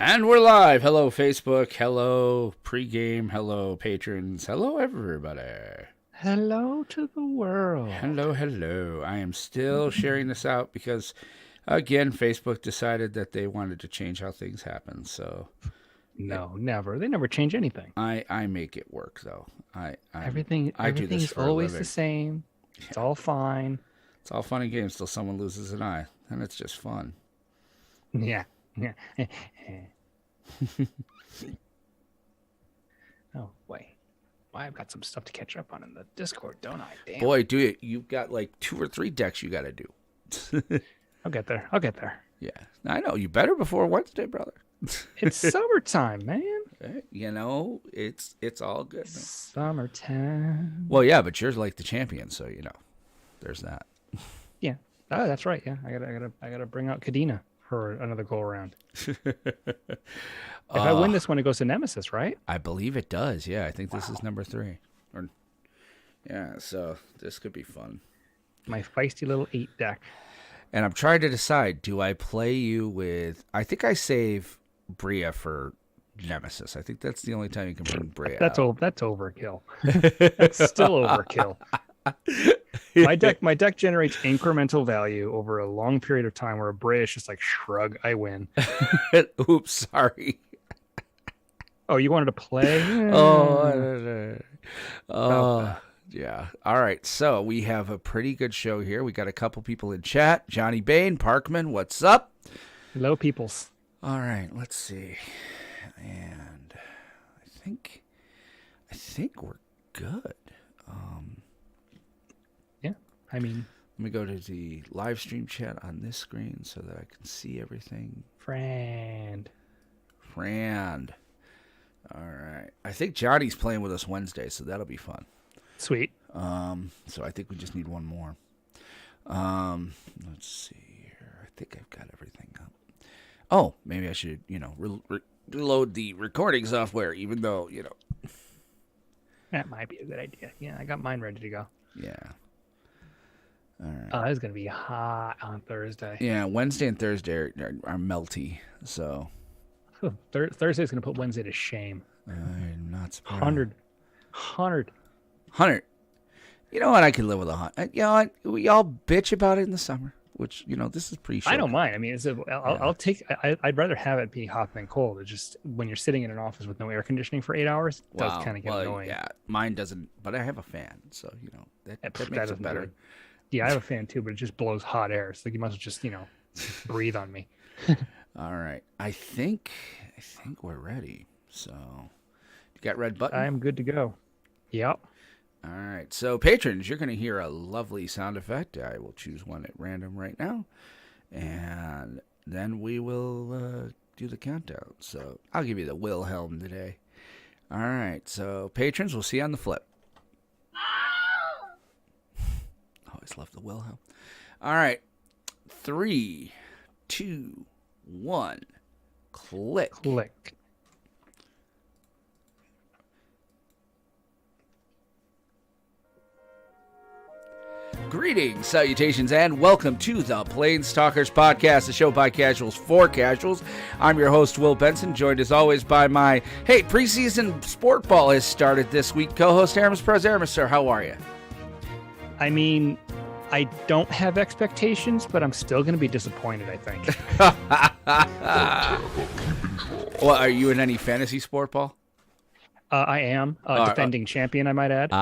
And we're live. Hello, Facebook. Hello, pregame. Hello, patrons. Hello, everybody. Hello to the world. Hello, hello. I am still sharing this out because, again, Facebook decided that they wanted to change how things happen. So, No, never. They never change anything. I make it work though. Everything I do this is for a always living. the same. It's all fine. It's all fun and games till someone loses an eye, and it's just fun. Yeah. Yeah. Oh, wait. Well, I've got some stuff to catch up on in the Discord, don't I? Damn. Boy, do it. You've got like 2 or 3 decks you got to do. I'll get there. Yeah. I know. You better before Wednesday, brother. It's summertime, man. You know, it's all good. Man. Summertime. Well, yeah, but you're like the champion, so you know, there's that. Yeah. Oh, that's right. Yeah. I gotta bring out Kadena for another go around. If I win this one, it goes to Nemesis, right? I believe it does. Yeah, I think this is number 3. Yeah, so this could be fun. My feisty little 8 deck. And I'm trying to decide: do I play you with? I think I save Bria for Nemesis. I think that's the only time you can bring Bria. That's out. That's overkill. That's still overkill. My deck generates incremental value over a long period of time where a Bria is just like shrug, I win. Oops, sorry. Oh, you wanted to play? Yeah. All right. So we have a pretty good show here. We got a couple people in chat. Johnny Bain, Parkman, what's up? Hello, peoples. All right. Let's see. And I think we're good. Yeah. I mean, let me go to the live stream chat on this screen so that I can see everything. Friend. All right. I think Johnny's playing with us Wednesday, so that'll be fun. Sweet. So I think we just need one more. Let's see here. I think I've got everything up. Oh, maybe I should, reload the recording software, even though, That might be a good idea. Yeah, I got mine ready to go. Yeah. All right. Oh, it's going to be hot on Thursday. Yeah, Wednesday and Thursday are melty, so. Thursday's going to put Wednesday to shame. I'm not surprised. 100. You know what? I could live with 100. You know what? We all bitch about it in the summer, which, this is pretty I don't mind. I mean, I'll take. I'd rather have it be hot than cold. It's just when you're sitting in an office with no air conditioning for 8 hours, it does kind of get annoying. Yeah, mine doesn't, but I have a fan, so that makes it better. Yeah, I have a fan too, but it just blows hot air. It's like you must just breathe on me. All right, I think we're ready. So, you got red button? I'm good to go. Yep. All right, so patrons, you're going to hear a lovely sound effect. I will choose one at random right now, and then we will do the countdown. So I'll give you the Wilhelm today. All right, so patrons, we'll see you on the flip. Always love the Wilhelm. All right, 3, 2, 1, click. Greetings, salutations, and welcome to the PlanesTalkers podcast, a show by casuals for casuals. I'm your host, Will Benson, joined as always by my, preseason sport ball has started this week, co-host Aramis. Aramis, sir, how are you? I mean, I don't have expectations, but I'm still going to be disappointed, I think. Well, are you in any fantasy sport ball? I am defending champion, I might add.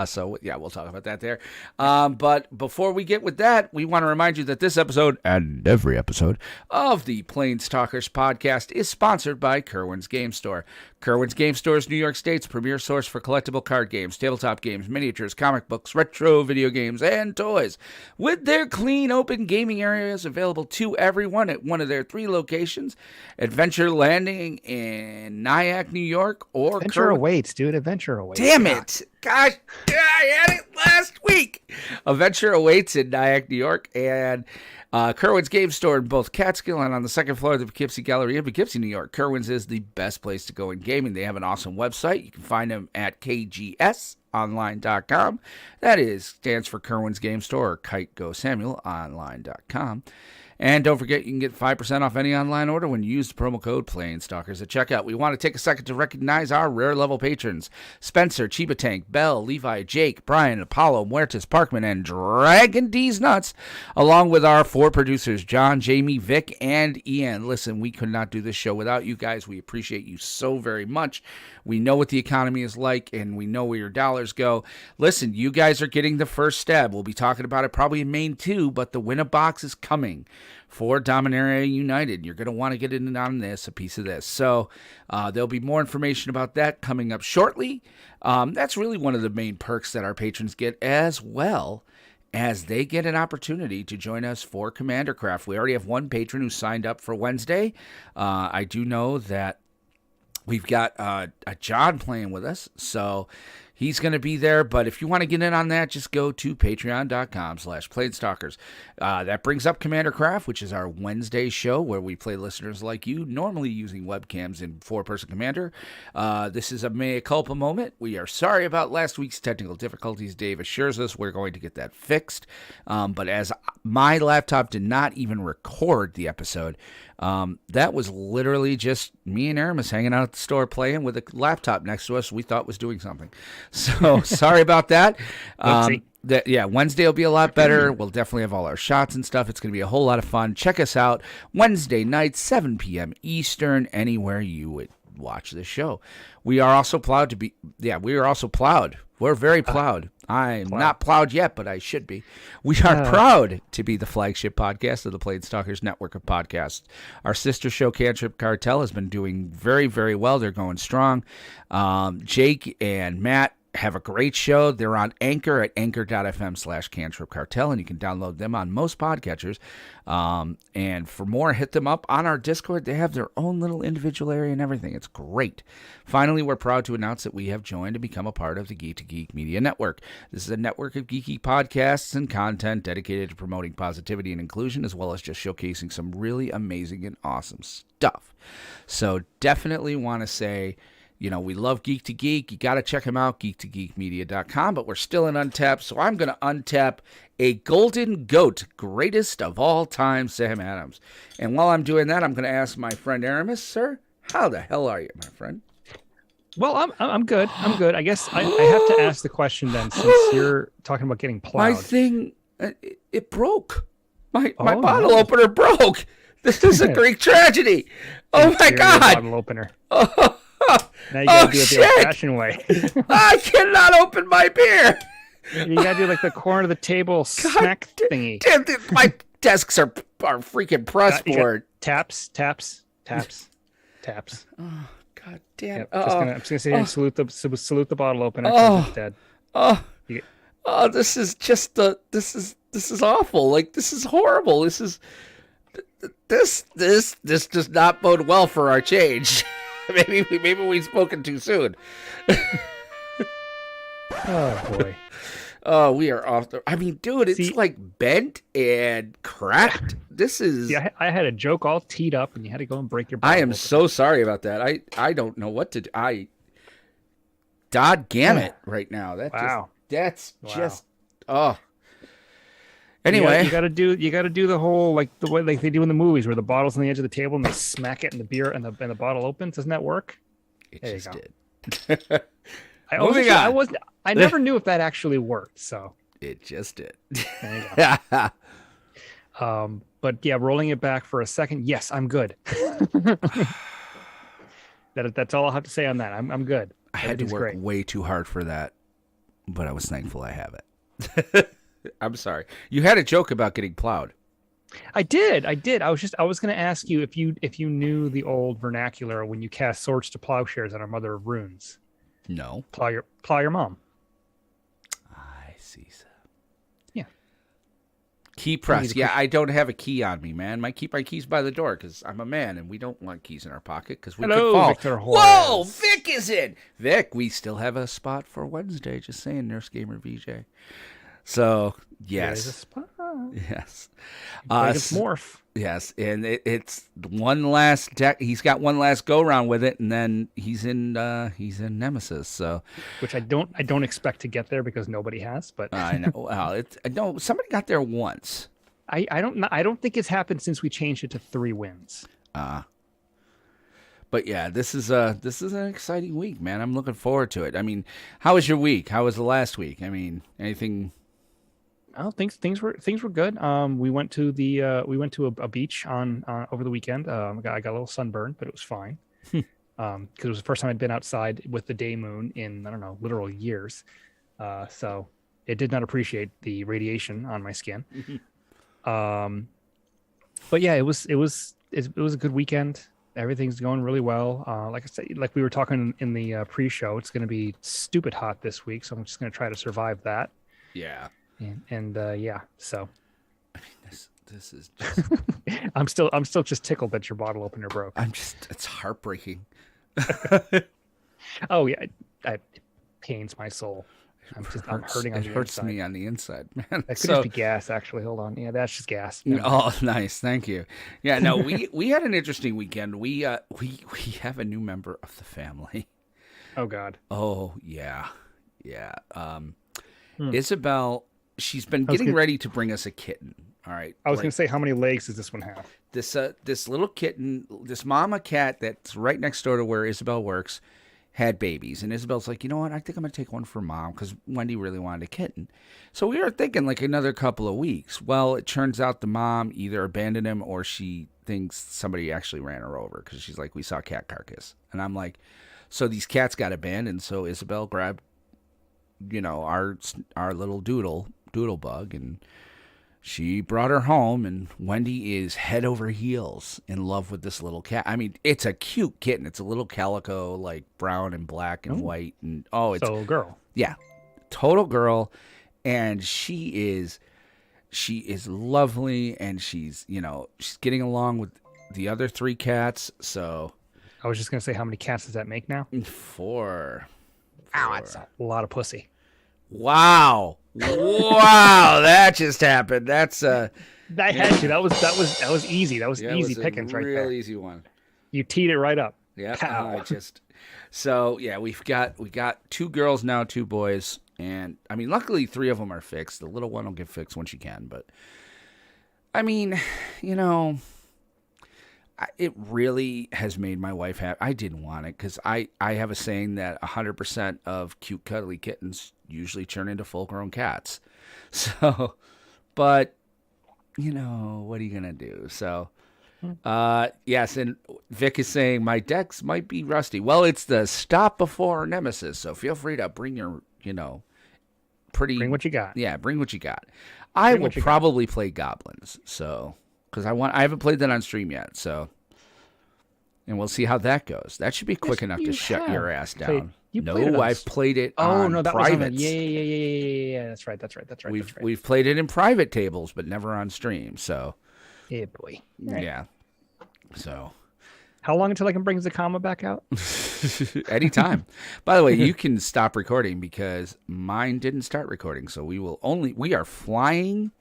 So yeah, we'll talk about that there. But before we get with that, we want to remind you that this episode and every episode of the PlanesTalkers podcast is sponsored by Kerwin's Game Store. Kerwin's Game Store is New York State's premier source for collectible card games, tabletop games, miniatures, comic books, retro video games, and toys. With their clean, open gaming areas available to everyone at one of their 3 locations, Adventure Landing in Nyack, New York, or Adventure awaits, dude. Adventure awaits. Damn it. Gosh, I had it last week. Adventure awaits in Nyack, New York, and Kerwin's Game Store in both Catskill and on the second floor of the Poughkeepsie Gallery in Poughkeepsie, New York. Kerwin's is the best place to go in gaming. They have an awesome website. You can find them at kgsonline.com. That stands for Kerwin's Game Store, or Kite Go Samuel online.com. And don't forget, you can get 5% off any online order when you use the promo code PlanesTalkers at checkout. We want to take a second to recognize our rare level patrons: Spencer, Chiba Tank, Bell, Levi, Jake, Brian, Apollo, Muertes, Parkman, and Dragon D's Nuts, along with our 4 producers, John, Jamie, Vic, and Ian. Listen, we could not do this show without you guys. We appreciate you so very much. We know what the economy is like, and we know where your dollars go. Listen, you guys are getting the first stab. We'll be talking about it probably in Main 2, but the winner box is coming for Dominaria United. You're going to want to get in on this, a piece of this. So there'll be more information about that coming up shortly. That's really one of the main perks that our patrons get, as well as they get an opportunity to join us for Commander Craft. We already have one patron who signed up for Wednesday. I do know that we've got a John playing with us, so he's going to be there. But if you want to get in on that, just go to patreon.com/PlanesTalkers. That brings up Commander Craft, which is our Wednesday show where we play listeners like you, normally using webcams in 4-person Commander. This is a mea culpa moment. We are sorry about last week's technical difficulties. Dave assures us we're going to get that fixed. But as my laptop did not even record the episode, that was literally just me and Aramis hanging out at the store playing with a laptop next to us we thought was doing something. So sorry about that. Wednesday will be a lot better. We'll definitely have all our shots and stuff. It's going to be a whole lot of fun. Check us out Wednesday night, 7 p.m. Eastern, anywhere you would watch this show. We are also plowed. We're very plowed. I'm not plowed yet, but I should be. We are proud to be the flagship podcast of the PlanesTalkers network of podcasts. Our sister show, Cantrip Cartel, has been doing very, very well. They're going strong. Jake and Matt have a great show. They're on Anchor at anchor.fm/Cantrip Cartel, and you can download them on most podcatchers. And for more, hit them up on our Discord. They have their own little individual area and everything. It's great. Finally, we're proud to announce that we have joined and become a part of the Geek to Geek Media Network. This is a network of geeky podcasts and content dedicated to promoting positivity and inclusion, as well as just showcasing some really amazing and awesome stuff. So definitely want to say, we love Geek to Geek. You got to check them out, geek2geekmedia.com. But we're still in Untapped, so I'm going to untap a Golden Goat, greatest of all time, Sam Adams. And while I'm doing that, I'm going to ask my friend Aramis, sir, how the hell are you, my friend? Well, I'm good. I'm good. I guess I have to ask the question then, since you're talking about getting plowed. My thing, it broke. My bottle opener broke. This is a Greek tragedy. Oh, my God. Bottle opener. Now you gotta do it the old-fashioned way. I cannot open my beer. You gotta do like the corner of the table smack thingy. My desks are freaking press board. Taps. Oh, God damn. Yep, I'm just gonna say salute the bottle opener. It's dead. This is just this is awful. Like, this is horrible. This does not bode well for our change. Maybe we've spoken too soon. Oh boy. Oh, we are off. I mean, dude, it's like bent and cracked. This is. Yeah, I had a joke all teed up, and you had to go and break your bottle. I am so sorry about that. I don't know what to do. Dodgammit right now. That's just. Anyway, you got to do the whole like the way like they do in the movies where the bottle's on the edge of the table and they smack it and the beer and the bottle opens. Doesn't that work? It just did. I never knew if that actually worked. So it just did. There you go. But yeah, rolling it back for a second. Yes, I'm good. That's all I'll have to say on that. I'm good. I had to work way too hard for that, but I was thankful I have it. I'm sorry. You had a joke about getting plowed. I did. I was going to ask you if you knew the old vernacular when you cast swords to plowshares on our Mother of Runes. No. Plow your mom. I see. Yeah. Key press. Yeah, I don't have a key on me, man. I keep my keys by the door because I'm a man and we don't want keys in our pocket because we could fall. Victor Whoa, Vic is in. Vic, we still have a spot for Wednesday. Just saying, Nurse Gamer VJ. So, yes. There's a spot. Yes. It's morph. Yes, and it's one last deck. He's got one last go round with it, and then he's in Nemesis. So, which I don't expect to get there because nobody has. But I know. Well, no, somebody got there once. I don't think it's happened since we changed it to 3 wins. But yeah, this is an exciting week, man. I'm looking forward to it. I mean, how was your week? How was the last week? I mean, anything? Oh, things were good. We went to a beach on over the weekend. I got a little sunburn, but it was fine. Because it was the first time I'd been outside with the day moon in, I don't know, literal years. So it did not appreciate the radiation on my skin. But yeah, it was a good weekend. Everything's going really well. Like I said, like we were talking in the pre-show, it's going to be stupid hot this week, so I'm just going to try to survive that. Yeah. And yeah, so I mean, this is just I'm still just tickled that your bottle opener broke. It's heartbreaking. Oh yeah, it pains my soul. I'm hurting on the inside. It hurts me on the inside, man. That could just be gas, actually. Hold on. Yeah, that's just gas. Oh, nice. Thank you. Yeah, no, we had an interesting weekend. We have a new member of the family. Oh God. Oh yeah. Yeah. Isabel, she's been getting ready to bring us a kitten. All right. I was going to say, how many legs does this one have? This little kitten, this mama cat that's right next door to where Isabel works, had babies, and Isabel's like, you know what, I think I'm gonna take one for mom because Wendy really wanted a kitten. So we were thinking like another couple of weeks. Well, it turns out the mom either abandoned him or she thinks somebody actually ran her over because she's like, we saw a cat carcass. And I'm like, so these cats got abandoned. So Isabel grabbed, our little doodle bug, and she brought her home, and Wendy is head over heels in love with this little cat. I mean, it's a cute kitten. It's a little calico, like brown and black and white. And it's a girl. Yeah, total girl. And she is lovely, and she's getting along with the other 3 cats. So I was just going to say, how many cats does that make now? 4. Ow, that's a lot of pussy. Wow. That just happened. That's that had to. That was easy. That was easy pickings right there. Real easy one. You teed it right up. Yeah. So yeah, we've got 2 girls now, 2 boys, and I mean, luckily 3 of them are fixed. The little one will get fixed when she can, but I mean, it really has made my wife happy. I didn't want it because I have a saying that 100% of cute, cuddly kittens usually turn into full-grown cats. So, but, what are you going to do? So, yes, and Vic is saying, my decks might be rusty. Well, it's the stop before Nemesis, so feel free to bring your, Bring what you got. Yeah, bring what you got. I will probably play Goblins, so... Because I haven't played that on stream yet, so, and we'll see how that goes. That should be quick enough to shut your ass down. I've played it. On that privates. was on yeah. That's right. We've played it in private tables, but never on stream. So, yeah, boy. Yeah. So, how long until I can bring Zakama back out? Anytime. By the way, you can stop recording because mine didn't start recording. So we are flying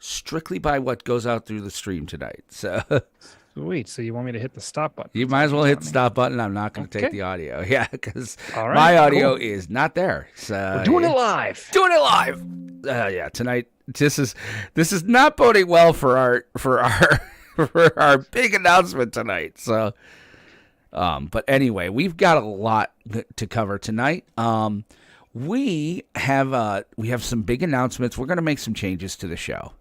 strictly by what goes out through the stream tonight. So sweet. So you want me to hit the stop button? You might as well hit the stop button. I'm not going to take the audio. Yeah, because my audio is not there. So we're doing it live. Yeah, tonight. This is not boding well for our for our big announcement tonight. So, but anyway, we've got a lot to cover tonight. We have some big announcements. We're going to make some changes to the show.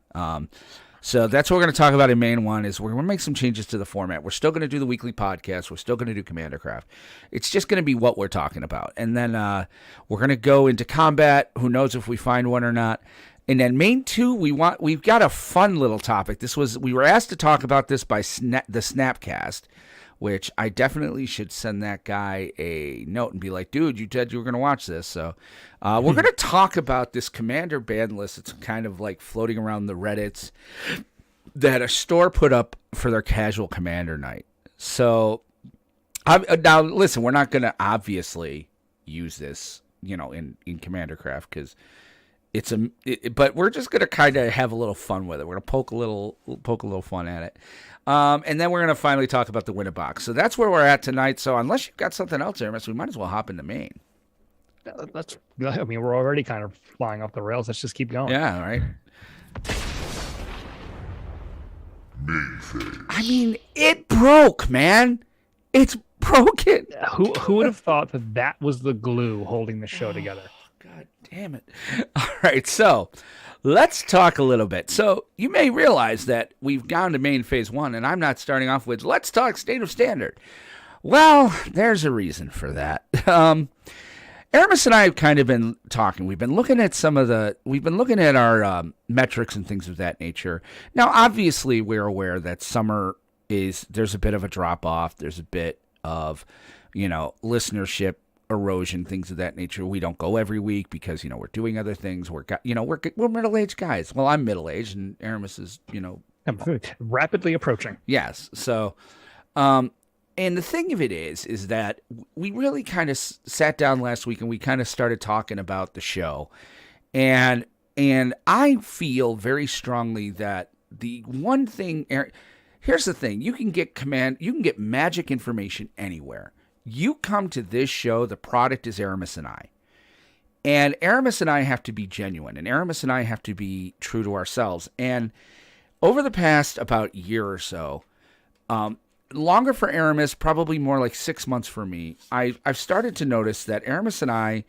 So that's what we're going to talk about in main one is we're going to make some changes to the format. We're still going to do the weekly podcast. We're still going to do Commander Craft. It's just going to be what we're talking about. And then we're going to go into combat. Who knows if we find one or not. And then main 2, we've got a fun little topic. We were asked to talk about this by the Snapcast, which I definitely should send that guy a note and be like, dude, you said you were going to watch this. So we're going to talk about this Commander ban list. It's kind of like floating around the Reddits that a store put up for their casual Commander night. So now, listen, we're not going to obviously use this, in Commander Craft because but we're just going to kind of have a little fun with it. We're going to poke a little fun at it. And then we're going to finally talk about the winner box. So that's where we're at tonight. So unless you've got something else, Aramis, we might as well hop into main. We're already kind of flying off the rails. Let's just keep going. Yeah, all right. I mean, it broke, man. It's broken. Who would have thought that was the glue holding the show together? God damn it. All right, so let's talk a little bit. So you may realize that we've gone to main phase 1, and I'm not starting off with, let's talk State of Standard. Well, there's a reason for that. Aramis and I have kind of been talking. We've been looking at our metrics and things of that nature. Now, obviously, we're aware that summer there's a bit of a drop off. There's a bit of, listenership erosion, things of that nature. We don't go every week because, we're doing other things. We're middle-aged guys. Well, I'm middle-aged, and Aramis is, rapidly approaching. Yes. So, and the thing of it is that we really kind of sat down last week and we kind of started talking about the show. And I feel very strongly that the one thing, here's the thing, you can get magic information anywhere. You come to this show, the product is Aramis and I. And Aramis and I have to be genuine, and Aramis and I have to be true to ourselves. And over the past about year or so, longer for Aramis, probably more like 6 months for me, I've started to notice that Aramis and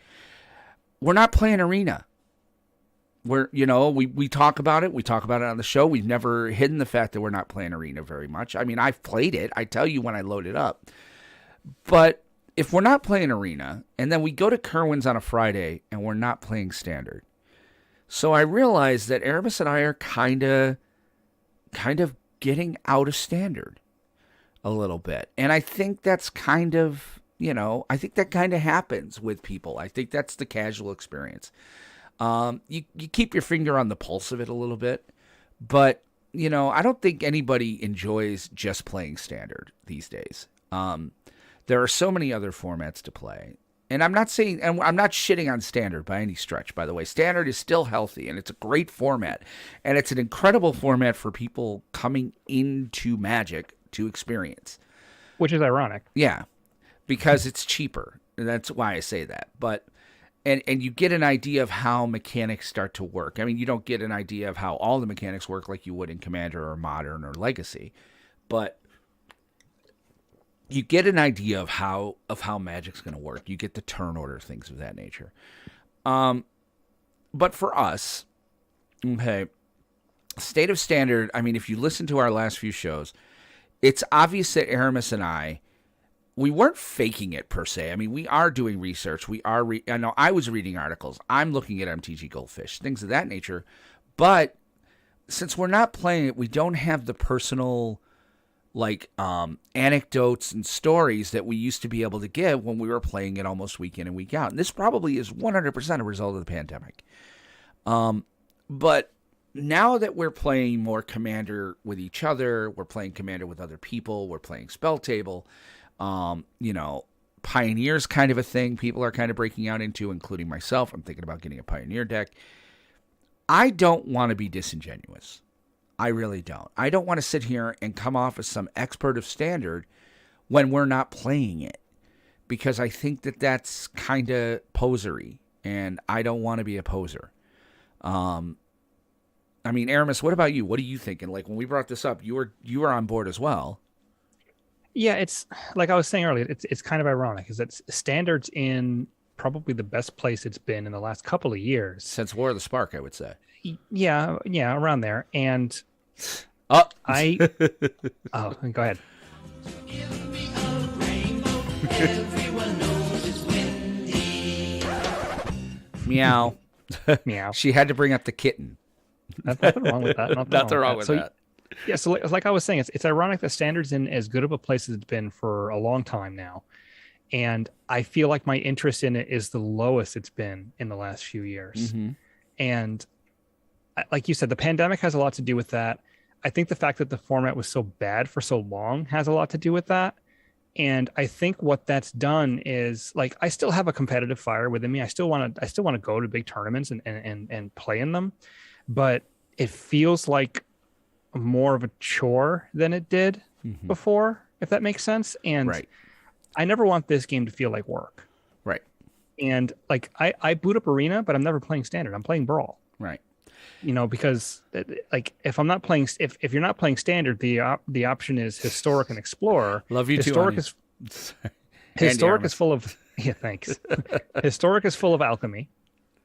we're not playing Arena. We talk about it. We talk about it on the show. We've never hidden the fact that we're not playing Arena very much. I mean, I've played it. I tell you when I load it up. But if we're not playing Arena, and then we go to Kerwin's on a Friday, and we're not playing Standard. So I realized that Aramis and I are kind of getting out of Standard a little bit. And I think that's kind of, I think that kind of happens with people. I think that's the casual experience. You keep your finger on the pulse of it a little bit, but, I don't think anybody enjoys just playing Standard these days. There are so many other formats to play. And I'm not shitting on Standard by any stretch, by the way. Standard is still healthy, and it's a great format. And it's an incredible format for people coming into Magic to experience. Which is ironic. Yeah, because it's cheaper. And that's why I say that. But and you get an idea of how mechanics start to work. I mean, you don't get an idea of how all the mechanics work like you would in Commander or Modern or Legacy. But you get an idea of how Magic's going to work. You get the turn order, things of that nature. But for us, okay, State of Standard, I mean, if you listen to our last few shows, it's obvious that Aramis and we weren't faking it per se. I mean, we are doing research. I know I was reading articles. I'm looking at MTG Goldfish, things of that nature. But since we're not playing it, we don't have the personal anecdotes and stories that we used to be able to give when we were playing it almost week in and week out. And this probably is 100% a result of the pandemic. But now that we're playing more Commander with each other, we're playing Commander with other people, we're playing Spell Table, Pioneer's kind of a thing people are kind of breaking out into, including myself. I'm thinking about getting a Pioneer deck. I don't want to be disingenuous. I really don't. I don't want to sit here and come off as some expert of Standard when we're not playing it, because I think that that's kind of posery, and I don't want to be a poser. I mean, Aramis, what about you? What are you thinking? Like, when we brought this up, you were on board as well. Yeah, it's like I was saying earlier, it's kind of ironic, is that Standard's in probably the best place it's been in the last couple of years. Since War of the Spark, I would say. Yeah, around there. And oh, go ahead. Meow. Meow. She had to bring up the kitten. Nothing wrong with that. Nothing wrong with that. Yeah, so like I was saying, it's ironic that Standard's in as good of a place as it's been for a long time now. And I feel like my interest in it is the lowest it's been in the last few years. Mm-hmm. And like you said, the pandemic has a lot to do with that. I think the fact that the format was so bad for so long has a lot to do with that. And I think what that's done is, like, I still have a competitive fire within me. I still want to go to big tournaments and play in them, but it feels like more of a chore than it did before, if that makes sense. And right. I never want this game to feel like work. Right. And like I boot up Arena, but I'm never playing Standard. I'm playing Brawl. Right. because like if I'm not playing, if you're not playing standard, the option is historic and explorer. Love you historic too. is historic is full of thanks. Historic is full of alchemy,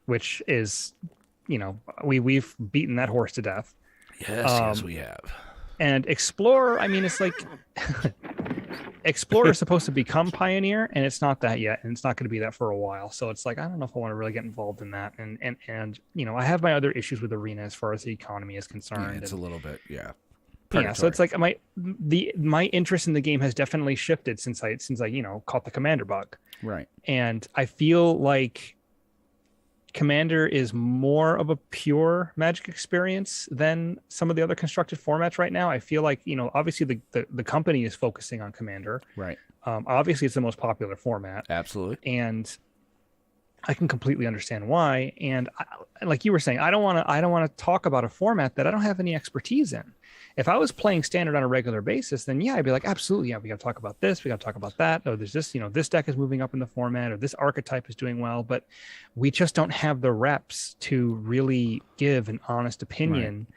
which is, we've beaten that horse to death. Yes, we have. And explorer, I mean, it's like explorer is supposed to become pioneer, and it's not that yet, and it's not going to be that for a while. So it's like, I don't know if I want to really get involved in that. And I have my other issues with arena as far as the economy is concerned. Yeah, it's a little bit, yeah. Yeah, so it's like my interest in the game has definitely shifted since I caught the commander bug. Right. And I feel like Commander is more of a pure Magic experience than some of the other constructed formats right now. I feel like, obviously the company is focusing on Commander. Right. Obviously it's the most popular format. Absolutely. And I can completely understand why. And like you were saying, I don't want to talk about a format that I don't have any expertise in. If I was playing Standard on a regular basis, then yeah, I'd be like, absolutely, yeah, we got to talk about this, we got to talk about that. Oh, there's this, this deck is moving up in the format, or this archetype is doing well, but we just don't have the reps to really give an honest opinion,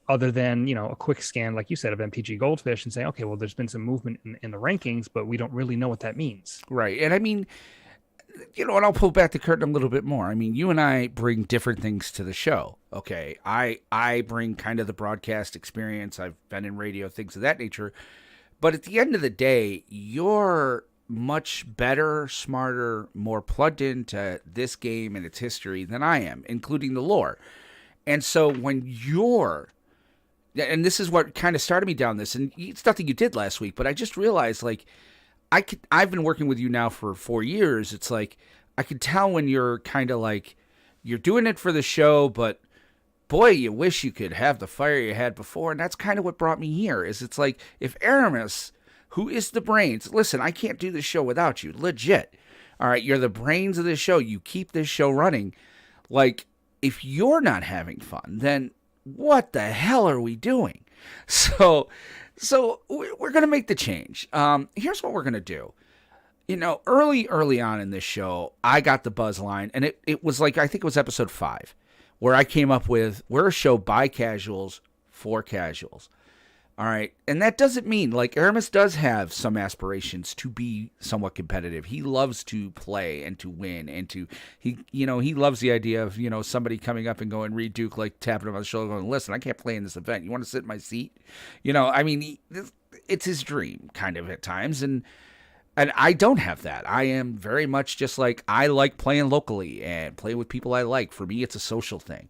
other than, a quick scan, like you said, of MTG Goldfish and say, okay, well, there's been some movement in the rankings, but we don't really know what that means. Right. And I mean, and I'll pull back the curtain a little bit more. I mean, you and I bring different things to the show. Okay. I bring kind of the broadcast experience. I've been in radio, things of that nature. But at the end of the day, you're much better, smarter, more plugged into this game and its history than I am, including the lore. And so when and this is what kind of started me down this, and it's nothing you did last week, but I just realized, like, I've been working with you now for 4 years. It's like, I could tell when you're kind of like, you're doing it for the show, but boy, you wish you could have the fire you had before. And that's kind of what brought me here, is it's like, if Aramis, who is the brains, listen, I can't do this show without you, legit. All right, you're the brains of this show. You keep this show running. Like, if you're not having fun, then what the hell are we doing? So we're going to make the change. Here's what we're going to do. Early on in this show, I got the buzz line, and it was like, I think it was episode 5, where I came up with, we're a show by casuals for casuals. All right. And that doesn't mean, like, Aramis does have some aspirations to be somewhat competitive. He loves to play and to win, and he loves the idea of, somebody coming up and going, Reed Duke, like, tapping him on the shoulder going, listen, I can't play in this event. You want to sit in my seat? It's his dream kind of at times. And I don't have that. I am very much just like, I like playing locally and play with people I like. For me, it's a social thing.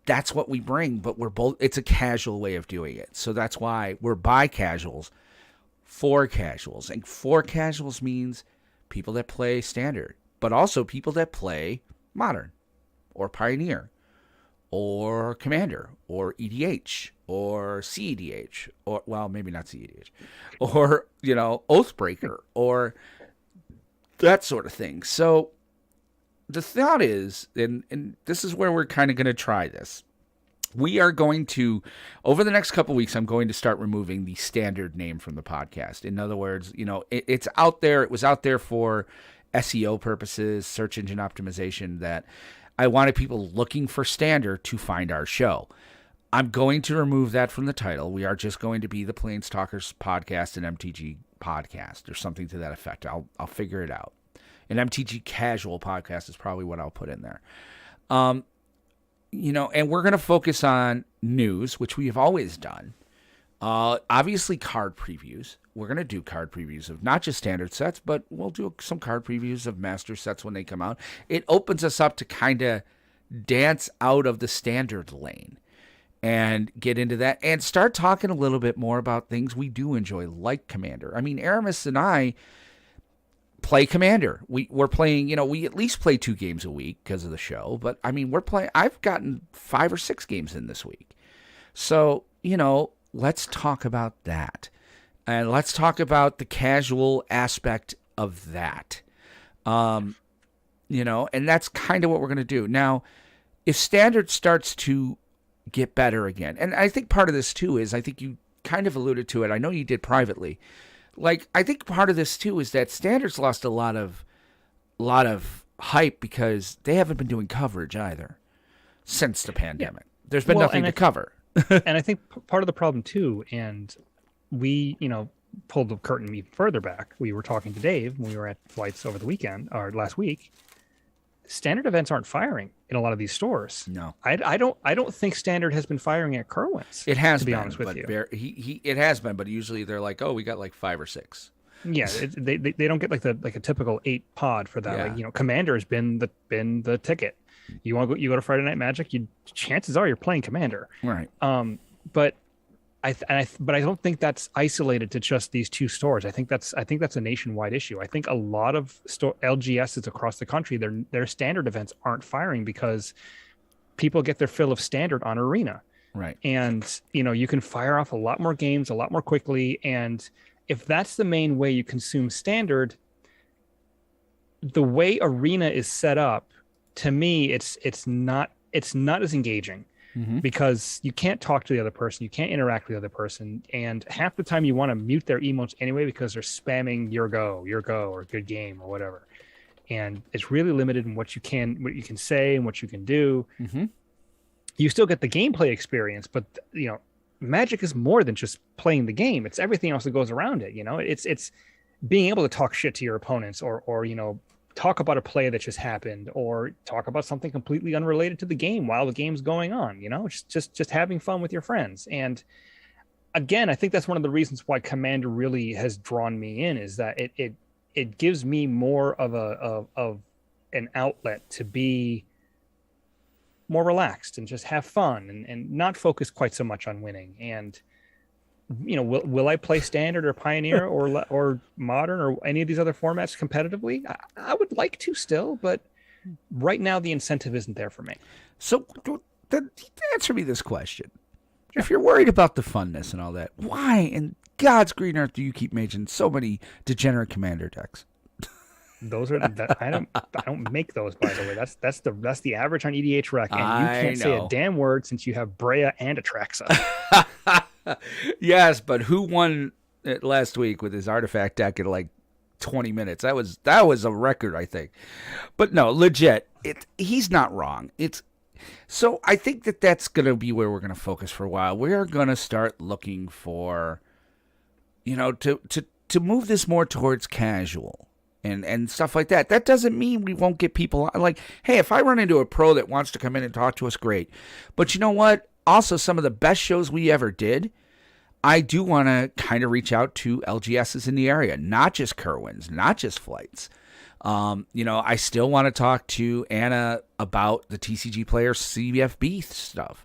That's what we bring, but it's a casual way of doing it. So that's why we're by casuals for casuals. And for casuals means people that play standard, but also people that play modern or pioneer or commander or EDH or CEDH, or, well, maybe not CEDH, or, Oathbreaker or that sort of thing. So the thought is, and this is where we're kind of going to try this. We are going to, over the next couple of weeks, I'm going to start removing the standard name from the podcast. In other words, it's out there. It was out there for SEO purposes, search engine optimization, that I wanted people looking for standard to find our show. I'm going to remove that from the title. We are just going to be the PlanesTalkers podcast and MTG podcast, or something to that effect. I'll figure it out. An MTG casual podcast is probably what I'll put in there. And we're going to focus on news, which we have always done. Obviously, card previews. We're going to do card previews of not just standard sets, but we'll do some card previews of master sets when they come out. It opens us up to kind of dance out of the standard lane and get into that and start talking a little bit more about things we do enjoy, like Commander. I mean, Aramis and I play Commander. We're playing, we at least play 2 games a week because of the show, but I mean, I've gotten 5 or 6 games in this week. So, let's talk about that. And let's talk about the casual aspect of that. And that's kind of what we're going to do. Now, if standard starts to get better again, and I think part of this too is, I think you kind of alluded to it. I know you did privately. Like, I think part of this too is that standard's lost a lot of hype because they haven't been doing coverage either since the pandemic. There's been nothing to cover. And I think part of the problem too, and we, pulled the curtain even further back. We were talking to Dave when we were at Flights over the weekend or last week. Standard events aren't firing in a lot of these stores. No, I don't think Standard has been firing at Kerwin's. It has to be been, honest with you. It has been, but usually they're like, oh, we got like 5 or 6. Yeah, they don't get like a typical 8 pod for that. Yeah. Like, Commander has been the ticket. You want to go to Friday Night Magic, chances are you're playing Commander. Right. But I don't think that's isolated to just these 2 stores. I think that's a nationwide issue. I think a lot of LGSs across the country, their Standard events aren't firing because people get their fill of Standard on Arena. Right. And you can fire off a lot more games a lot more quickly. And if that's the main way you consume Standard, the way Arena is set up, to me, it's not as engaging. Mm-hmm. Because you can't talk to the other person, you can't interact with the other person, and half the time you want to mute their emotes anyway because they're spamming your go or good game or whatever, and it's really limited in what you can say and what you can do. Mm-hmm. You still get the gameplay experience, but Magic is more than just playing the game. It's everything else that goes around it. It's being able to talk shit to your opponents or talk about a play that just happened or talk about something completely unrelated to the game while the game's going on, just having fun with your friends. And again, I think that's one of the reasons why Commander really has drawn me in, is that it gives me more of an outlet to be more relaxed and just have fun and not focus quite so much on winning. And will I play Standard or Pioneer or Modern or any of these other formats competitively? I would like to still, but right now the incentive isn't there for me. So then answer me this question. Sure. If you're worried about the funness and all that, why in God's green earth do you keep making so many degenerate Commander decks? Those are I don't make those, by the way. That's the average on EDH Rec, and you can't say a damn word since you have Brea and Atraxa. Yes, but who won it last week with his artifact deck in like 20 minutes? That was a record, I think. But no, legit, he's not wrong. So I think that's going to be where we're going to focus for a while. We're going to start looking for, to move this more towards casual and stuff like that. That doesn't mean we won't get people like, hey, if I run into a pro that wants to come in and talk to us, great. But you know what? Also, some of the best shows we ever did, I do want to kind of reach out to LGSs in the area, not just Kerwin's, not just Flights. I still want to talk to Anna about the TCG Player CFB stuff.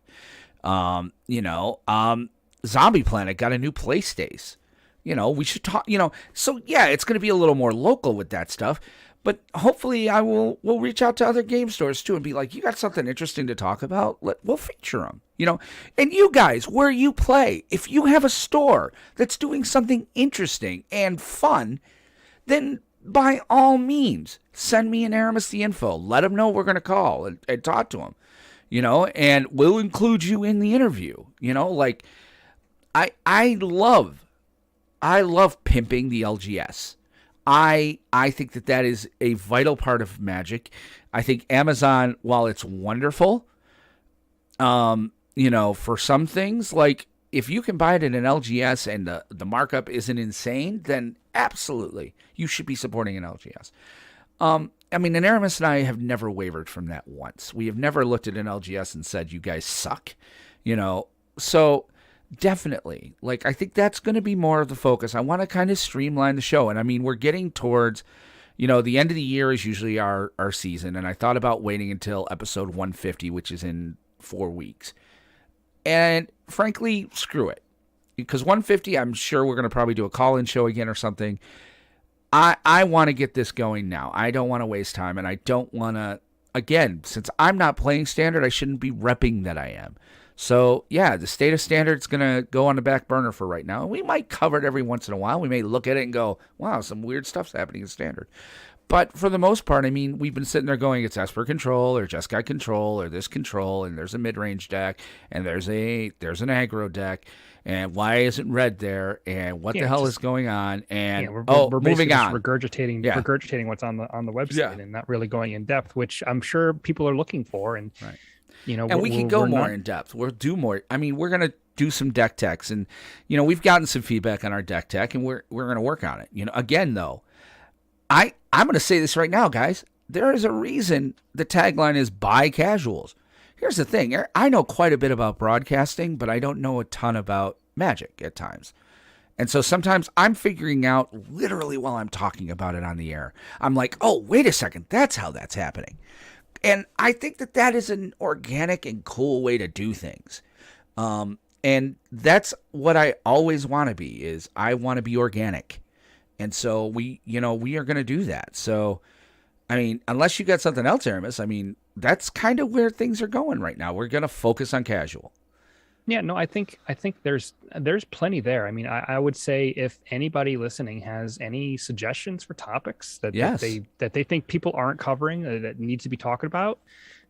Zombie Planet got a new play stays. We should talk, so yeah, it's going to be a little more local with that stuff. But hopefully we'll reach out to other game stores too and be like, you got something interesting to talk about? We'll feature them, And you guys, where you play, if you have a store that's doing something interesting and fun, then by all means, send me and Aramis the info. Let them know we're going to call and talk to them, and we'll include you in the interview. I love pimping the LGS. I think that is a vital part of Magic. I think Amazon, while it's wonderful, for some things, like if you can buy it in an LGS and the markup isn't insane, then absolutely you should be supporting an LGS. And Aramis and I have never wavered from that once. We have never looked at an LGS and said, you guys suck, so definitely, I think that's going to be more of the focus. I want to kind of streamline the show. And we're getting towards, the end of the year is usually our season. And I thought about waiting until episode 150, which is in 4 weeks. And frankly, screw it. Because 150, I'm sure we're going to probably do a call-in show again or something. I want to get this going now. I don't want to waste time. And I don't want to, again, since I'm not playing Standard, I shouldn't be repping that I am. So, yeah, the state of Standard's going to go on the back burner for right now. We might cover it every once in a while. We may look at it and go, wow, some weird stuff's happening in Standard. But for the most part, we've been sitting there going, it's Esper Control or Jeskai Control or this Control, and there's a mid-range deck, and there's an aggro deck, and why isn't Red there, and what the hell is going on, and we're moving on. Regurgitating what's on the website and not really going in depth, which I'm sure people are looking for. And right. and we can go more in depth. We'll do more. I mean, we're gonna do some deck techs, and we've gotten some feedback on our deck tech, and we're gonna work on it. Again though, I'm gonna say this right now, guys. There is a reason the tagline is "Buy Casuals." Here's the thing: I know quite a bit about broadcasting, but I don't know a ton about Magic at times. And so sometimes I'm figuring out literally while I'm talking about it on the air. I'm like, oh, wait a second, that's how that's happening. And I think that is an organic and cool way to do things. And that's what I always want to be, is I want to be organic. And so we are going to do that. So, I mean, unless you got something else, Aramis, I mean, that's kind of where things are going right now. We're going to focus on casual. Yeah, no, I think there's plenty there. I mean, I would say if anybody listening has any suggestions for topics that they think people aren't covering that needs to be talked about,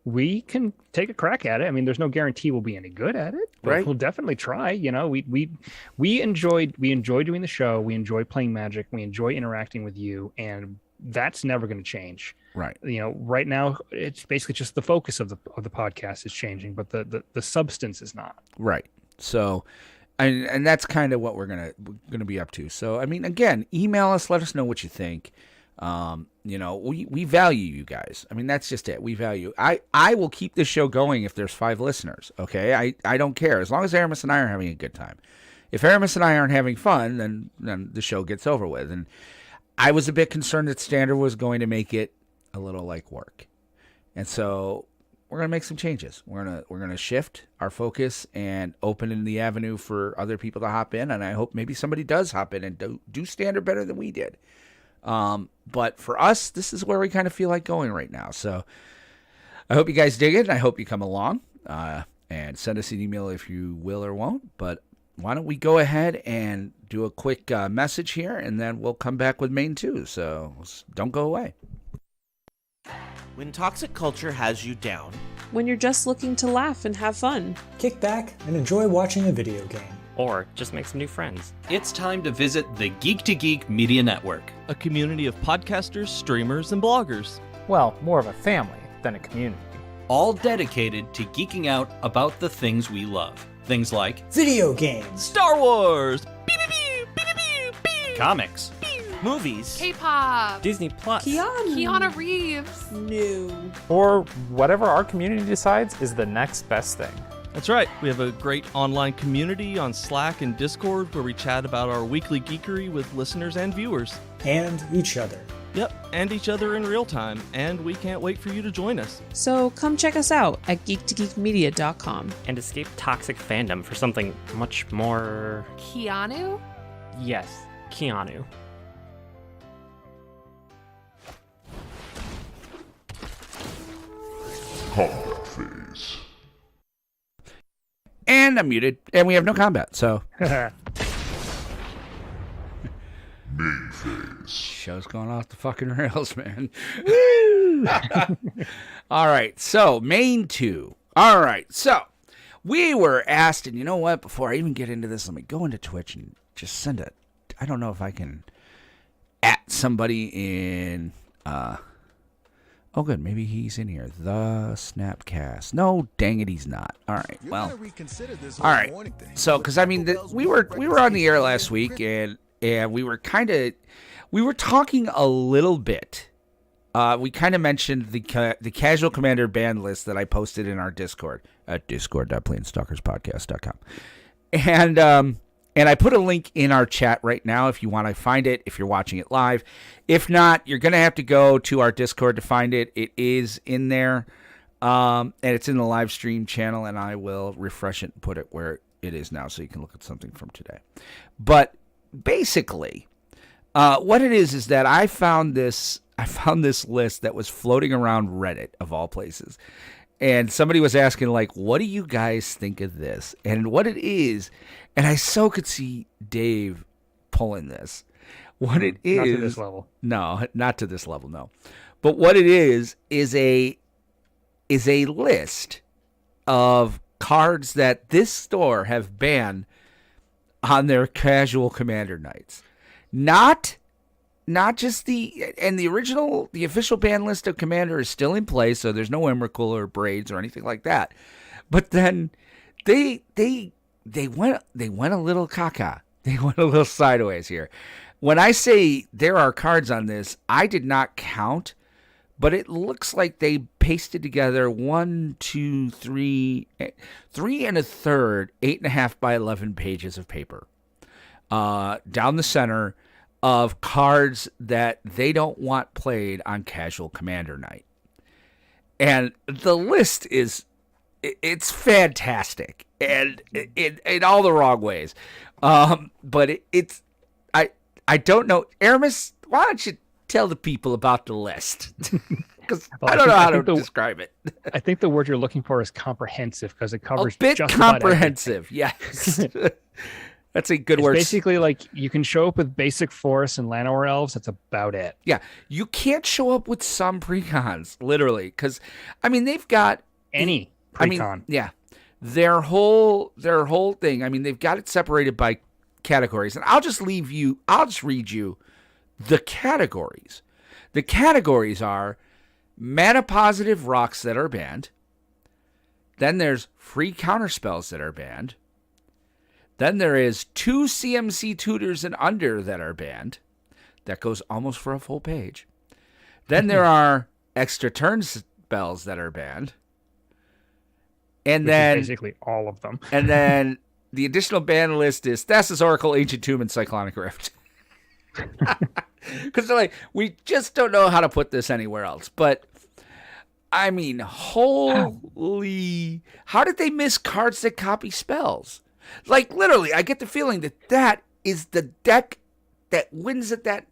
we can take a crack at it. I mean, there's no guarantee we'll be any good at it, but right? We'll definitely try. We enjoy doing the show. We enjoy playing Magic. We enjoy interacting with you, and that's never going to change. Right. Right now it's basically just the focus of the podcast is changing, but the substance is not. Right. So, and that's kind of what we're gonna be up to. So, I mean, again, email us, let us know what you think. We value you guys. I mean, that's just it. We value. I will keep this show going if there's 5 listeners. Okay. I don't care, as long as Aramis and I are having a good time. If Aramis and I aren't having fun, then the show gets over with. And I was a bit concerned that Standard was going to make it a little like work. And so we're going to make some changes. We're going to shift our focus and open in the avenue for other people to hop in. And I hope maybe somebody does hop in and do Standard better than we did. But for us, this is where we kind of feel like going right now. So I hope you guys dig it. And I hope you come along, and send us an email if you will or won't. But why don't we go ahead and do a quick message here, and then we'll come back with main 2. So don't go away. When toxic culture has you down. When you're just looking to laugh and have fun. Kick back and enjoy watching a video game. Or just make some new friends. It's time to visit the Geek to Geek Media Network, a community of podcasters, streamers, and bloggers. Well, more of a family than a community. All dedicated to geeking out about the things we love. Things like video games, Star Wars, comics, movies, K-pop, Disney Plus, Keanu Reeves, new, or whatever our community decides is the next best thing. That's right. We have a great online community on Slack and Discord where we chat about our weekly geekery with listeners and viewers. And each other. Yep, and each other in real time, and we can't wait for you to join us. So come check us out at geektogeekmedia.com. And escape toxic fandom for something much more... Keanu? Yes, Keanu. Combat phase. And I'm muted, and we have no combat, so... Main phase. Show's going off the fucking rails, man. Woo! All right, so main 2. All right, so we were asked, and you know what? Before I even get into this, let me go into Twitch and just send a... I don't know if I can at somebody in... Oh, good. Maybe he's in here. The Snapcast. No, dang it, he's not. All right. Well. All right. So, because I mean, we were on the air last week, and we were talking a little bit. We kind of mentioned the Casual Commander Banlist that I posted in our Discord at discord.planestalkerspodcast.com, and I put a link in our chat right now if you want to find it, if you're watching it live. If not, you're going to have to go to our Discord to find it. It is in there, and it's in the live stream channel, and I will refresh it and put it where it is now so you can look at something from today. But basically, what it is that I found this list that was floating around Reddit, of all places. And somebody was asking, like, what do you guys think of this? And what it is, and I so could see Dave pulling this. What it is... Not to this level. No, not to this level, no. But what it is a list of cards that this store have banned on their Casual Commander nights. Not not just the official ban list of Commander is still in place, so there's no Emrakul or Braids or anything like that. But then they went a little caca. They went a little sideways here. When I say there are cards on this, I did not count, but it looks like they pasted together 1, 2, 3 and a third, 8.5 by 11 pages of paper down the center of cards that they don't want played on casual Commander night. And the list it's fantastic, and in all the wrong ways. But I don't know. Aramis, why don't you tell the people about the list? Because I don't know how to describe it. I think the word you're looking for is comprehensive, because it covers a bit just comprehensive. Yes. That's a good word. Basically, like, you can show up with basic forests and Llanowar elves. That's about it. Yeah. You can't show up with some precons, literally. Because, I mean, they've got any precon. Yeah. Their whole thing. I mean, they've got it separated by categories. And I'll just read you the categories. The categories are mana positive rocks that are banned. Then there's free counterspells that are banned. Then there is 2 CMC tutors and under that are banned. That goes almost for a full page. Then there are extra turn spells that are banned. And then basically all of them. And then the additional ban list is Thassa's Oracle, Ancient Tomb, and Cyclonic Rift. Because they're like, we just don't know how to put this anywhere else. But, I mean, holy... How did they miss cards that copy spells? Like, literally, I get the feeling that is the deck that wins at that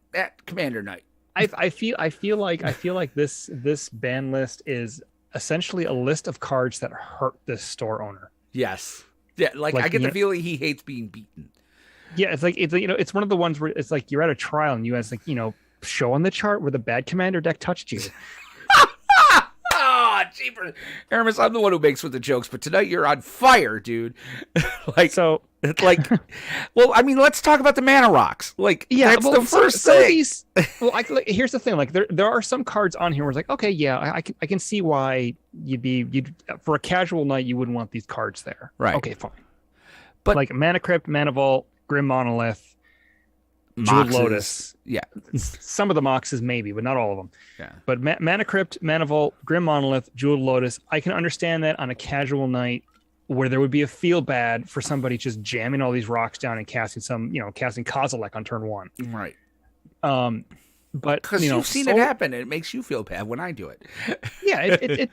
Commander night. I feel like this ban list is essentially a list of cards that hurt this store owner. Yes. Yeah, like I get the feeling he hates being beaten. Yeah, it's one of the ones where it's like you're at a trial and you guys show on the chart where the bad Commander deck touched you. Oh, jeepers. Aramis, I'm the one who makes with the jokes, but tonight you're on fire, dude. Well, I mean, let's talk about the mana rocks. Like, yeah, that's the first thing. Here's the thing. Like, there are some cards on here where it's like, okay, yeah, I can see why you'd for a casual night you wouldn't want these cards there. Right. Okay, fine. But like Mana Crypt, Mana Vault, Grim Monolith, Jeweled Lotus. Yeah. Some of the Moxes maybe, but not all of them. Yeah. But Mana Crypt, Mana Vault, Grim Monolith, Jeweled Lotus, I can understand that on a casual night where there would be a feel bad for somebody just jamming all these rocks down and casting Kozilek on turn 1. Right. But because you've seen it happen, and it makes you feel bad when I do it. Yeah, it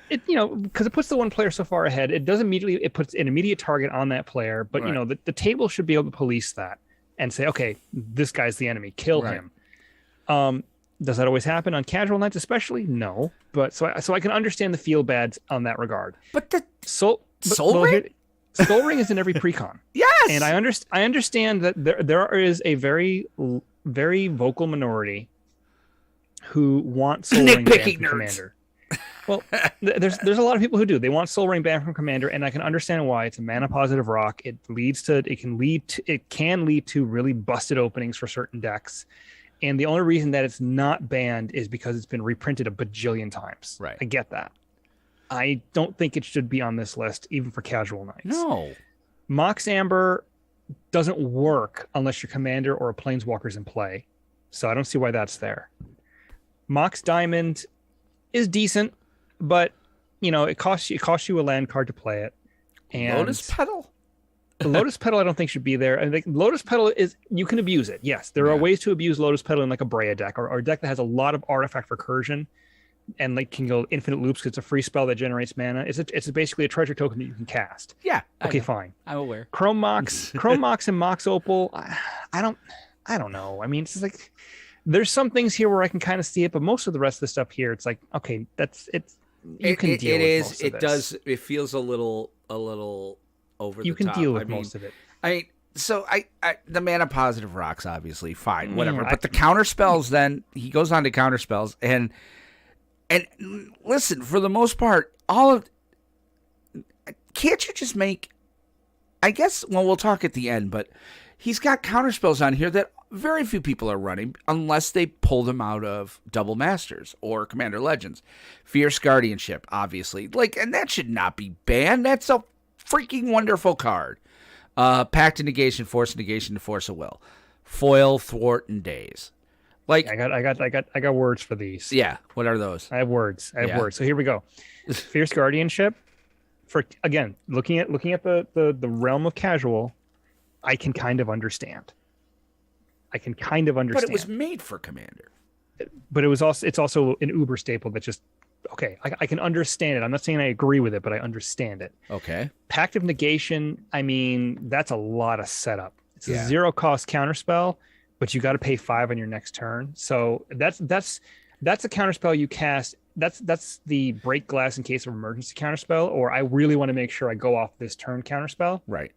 because it puts the one player so far ahead. It puts an immediate target on that player. But right. The table should be able to police that and say, okay, this guy's the enemy, kill him. Does that always happen on casual nights, especially? No, but so I can understand the feel bads on that regard. But the Soul Ring? Soul Ring is in every precon. Yes, and I understand that there is a very, very vocal minority who want Soul Ring banned from Commander. Well, there's a lot of people who do. They want Soul Ring banned from Commander, and I can understand why. It's a mana positive rock. It can lead to really busted openings for certain decks. And the only reason that it's not banned is because it's been reprinted a bajillion times. Right. I get that. I don't think it should be on this list, even for casual nights. No. Mox Amber doesn't work unless your Commander or a Planeswalker's in play. So I don't see why that's there. Mox Diamond is decent, but it costs you a land card to play it. And Lotus Petal? Lotus Petal I don't think should be there. I think Lotus Petal you can abuse it. Yes, there are ways to abuse Lotus Petal in like a Brea deck or a deck that has a lot of artifact recursion and like can go infinite loops because it's a free spell that generates mana. It's basically a treasure token that you can cast. Yeah. Okay, fine. I'm aware. Chrome Mox and Mox Opal. I don't know. I mean, it's just like there's some things here where I can kind of see it, but most of the rest of the stuff here, it's like, okay, that's it. You can deal with most of this. It feels a little over the top. You can deal with most of it. The mana positive rocks, obviously, fine, whatever. But the counter spells, then he goes on to counter spells, and listen, for the most part, can't you just make? I guess. Well, we'll talk at the end, but he's got counter spells on here that very few people are running unless they pull them out of Double Masters or Commander Legends. Fierce Guardianship, obviously. And that should not be banned. That's a freaking wonderful card. Pact of Negation, Force of Will. Foil, Thwart, and Daze. I got words for these. Yeah, what are those? I have words. So here we go. Fierce Guardianship. For again, looking at the realm of casual, I can kind of understand. But it was made for Commander. But it's also an uber staple that just okay. I can understand it. I'm not saying I agree with it, but I understand it. Okay. Pact of Negation. I mean, that's a lot of setup. It's a 0-cost counterspell, but you got to pay 5 on your next turn. So that's a counterspell you cast. That's the break glass in case of emergency counterspell, or I really want to make sure I go off this turn counterspell. Right.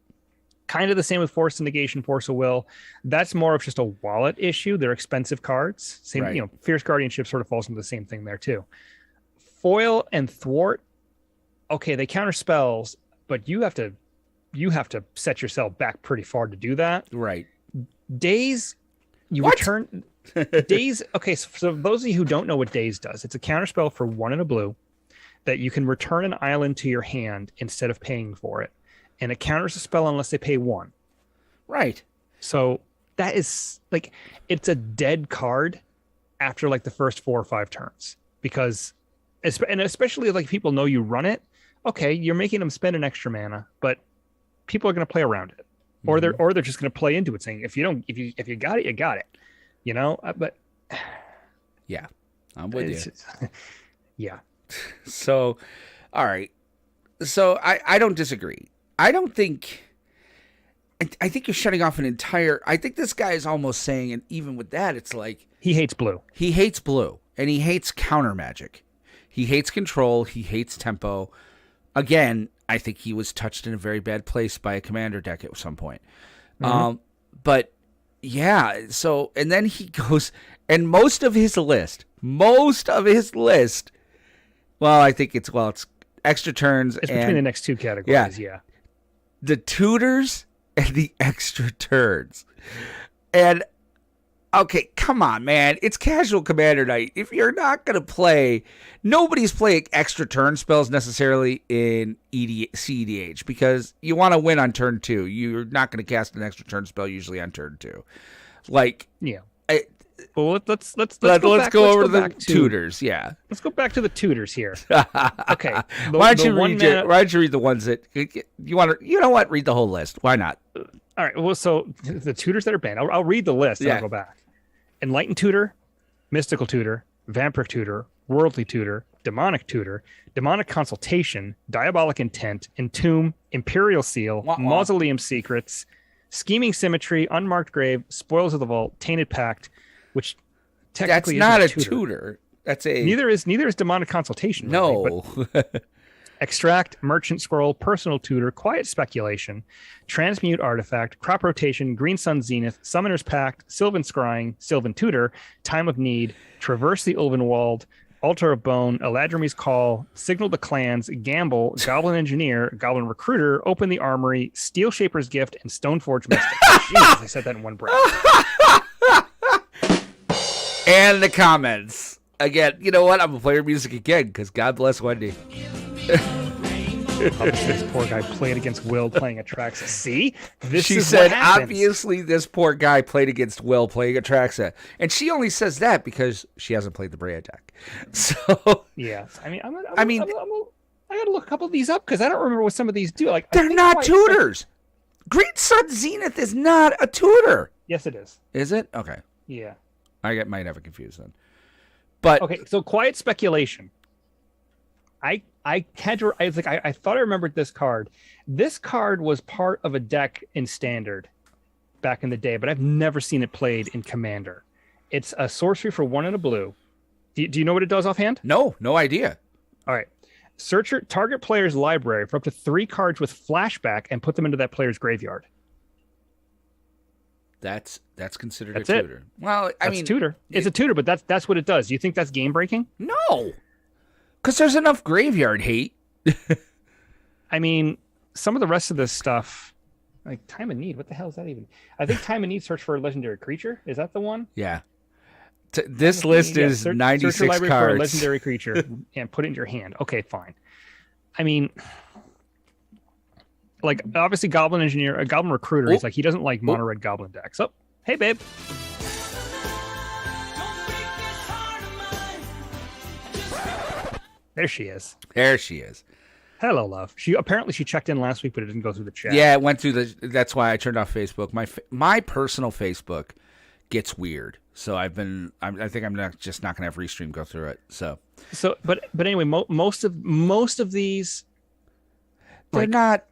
Kind of the same with Force of Negation, Force of Will. That's more of just a wallet issue. They're expensive cards. Same, right. Fierce Guardianship sort of falls into the same thing there too. Foil and Thwart. Okay, they counter spells, but you have to set yourself back pretty far to do that. Right. Daze, return. Daze. Okay, so those of you who don't know what Daze does, it's a counterspell for 1 and a blue that you can return an island to your hand instead of paying for it. And it counters a spell unless they pay 1. Right. So that is it's a dead card after the first 4 or 5 turns, because especially if people know you run it. Okay, you're making them spend an extra mana, but people are going to play around it, or they're just going to play into it, saying if you got it, you got it. But yeah, I'm with you. Yeah. So, all right. So I don't disagree. I think you're shutting off an entire. I think this guy is almost saying, and even with that, it's he hates blue. He hates blue, and he hates counter magic. He hates control. He hates tempo. Again, I think he was touched in a very bad place by a commander deck at some point. Mm-hmm. But yeah, so and then he goes, and most of his list. Well, I think it's extra turns. It's between the next 2 categories. Yeah. The tutors and the extra turns. And okay, come on, man. It's casual commander night. If you're not going to play, nobody's playing extra turn spells necessarily in CEDH because you want to win on turn 2. You're not going to cast an extra turn spell usually on turn 2. Yeah. Well, let's go over to the tutors. Yeah, let's go back to the tutors here. Okay, why don't you read the ones that you want to? You know what? Read the whole list. Why not? All right. Well, so the tutors that are banned. I'll read the list. And I'll go back. Enlightened Tutor, Mystical Tutor, Vampiric Tutor, Worldly Tutor, Demonic Tutor, Demonic Consultation, Diabolic Intent, Entomb, Imperial Seal, Mausoleum Secrets, Scheming Symmetry, Unmarked Grave, Spoils of the Vault, Tainted Pact. Which technically that's not a tutor. That's a neither is demonic consultation. No. Really, but extract, merchant scroll, personal tutor, quiet speculation, transmute artifact, crop rotation, green sun zenith, summoner's pact, sylvan scrying, sylvan tutor, time of need, traverse the Ulvenwald, altar of bone, Eladrim's call, signal the clans, gamble, goblin engineer, goblin recruiter, open the armory, steel shaper's gift, and stoneforge mystic. Jeez, I said that in one breath. And the comments. Again, you know what? I'm going to play her music again because God bless Wendy. This poor guy played against Will playing Atraxa. See? She said, obviously, this poor guy played against Will playing Atraxa. And she only says that because she hasn't played the Brea deck. So, yeah. I got to look a couple of these up because I don't remember what some of these do. They're not tutors. Green Sun Zenith is not a tutor. Yes, it is. Is it? Okay. Yeah. I might have it confused then. But okay, so quiet speculation. I thought I remembered this card. This card was part of a deck in Standard back in the day, but I've never seen it played in Commander. It's a sorcery for 1 and a blue. Do you know what it does offhand? No idea. All right. Search your target player's library for up to 3 cards with flashback and put them into that player's graveyard. That's considered a tutor. Well, That's tutor. It's a tutor, but that's what it does. Do you think that's game breaking? No, because there's enough graveyard hate. I mean, some of the rest of this stuff, Like time of need. What the hell is that even? I think time of need. Search for a legendary creature. Is that the one? Yeah. This list is search 96 your library cards. for a legendary creature and put it in your hand. Okay, fine. I mean, like obviously, Goblin Engineer, a Goblin Recruiter. He's like he doesn't like mono red Goblin decks. Oh, hey babe. There she is. There she is. Hello, love. She checked in last week, but it didn't go through the chat. Yeah, it went through that's why I turned off Facebook. My personal Facebook gets weird. So I think I'm just not gonna have Restream go through it. So but anyway, most of these they're not.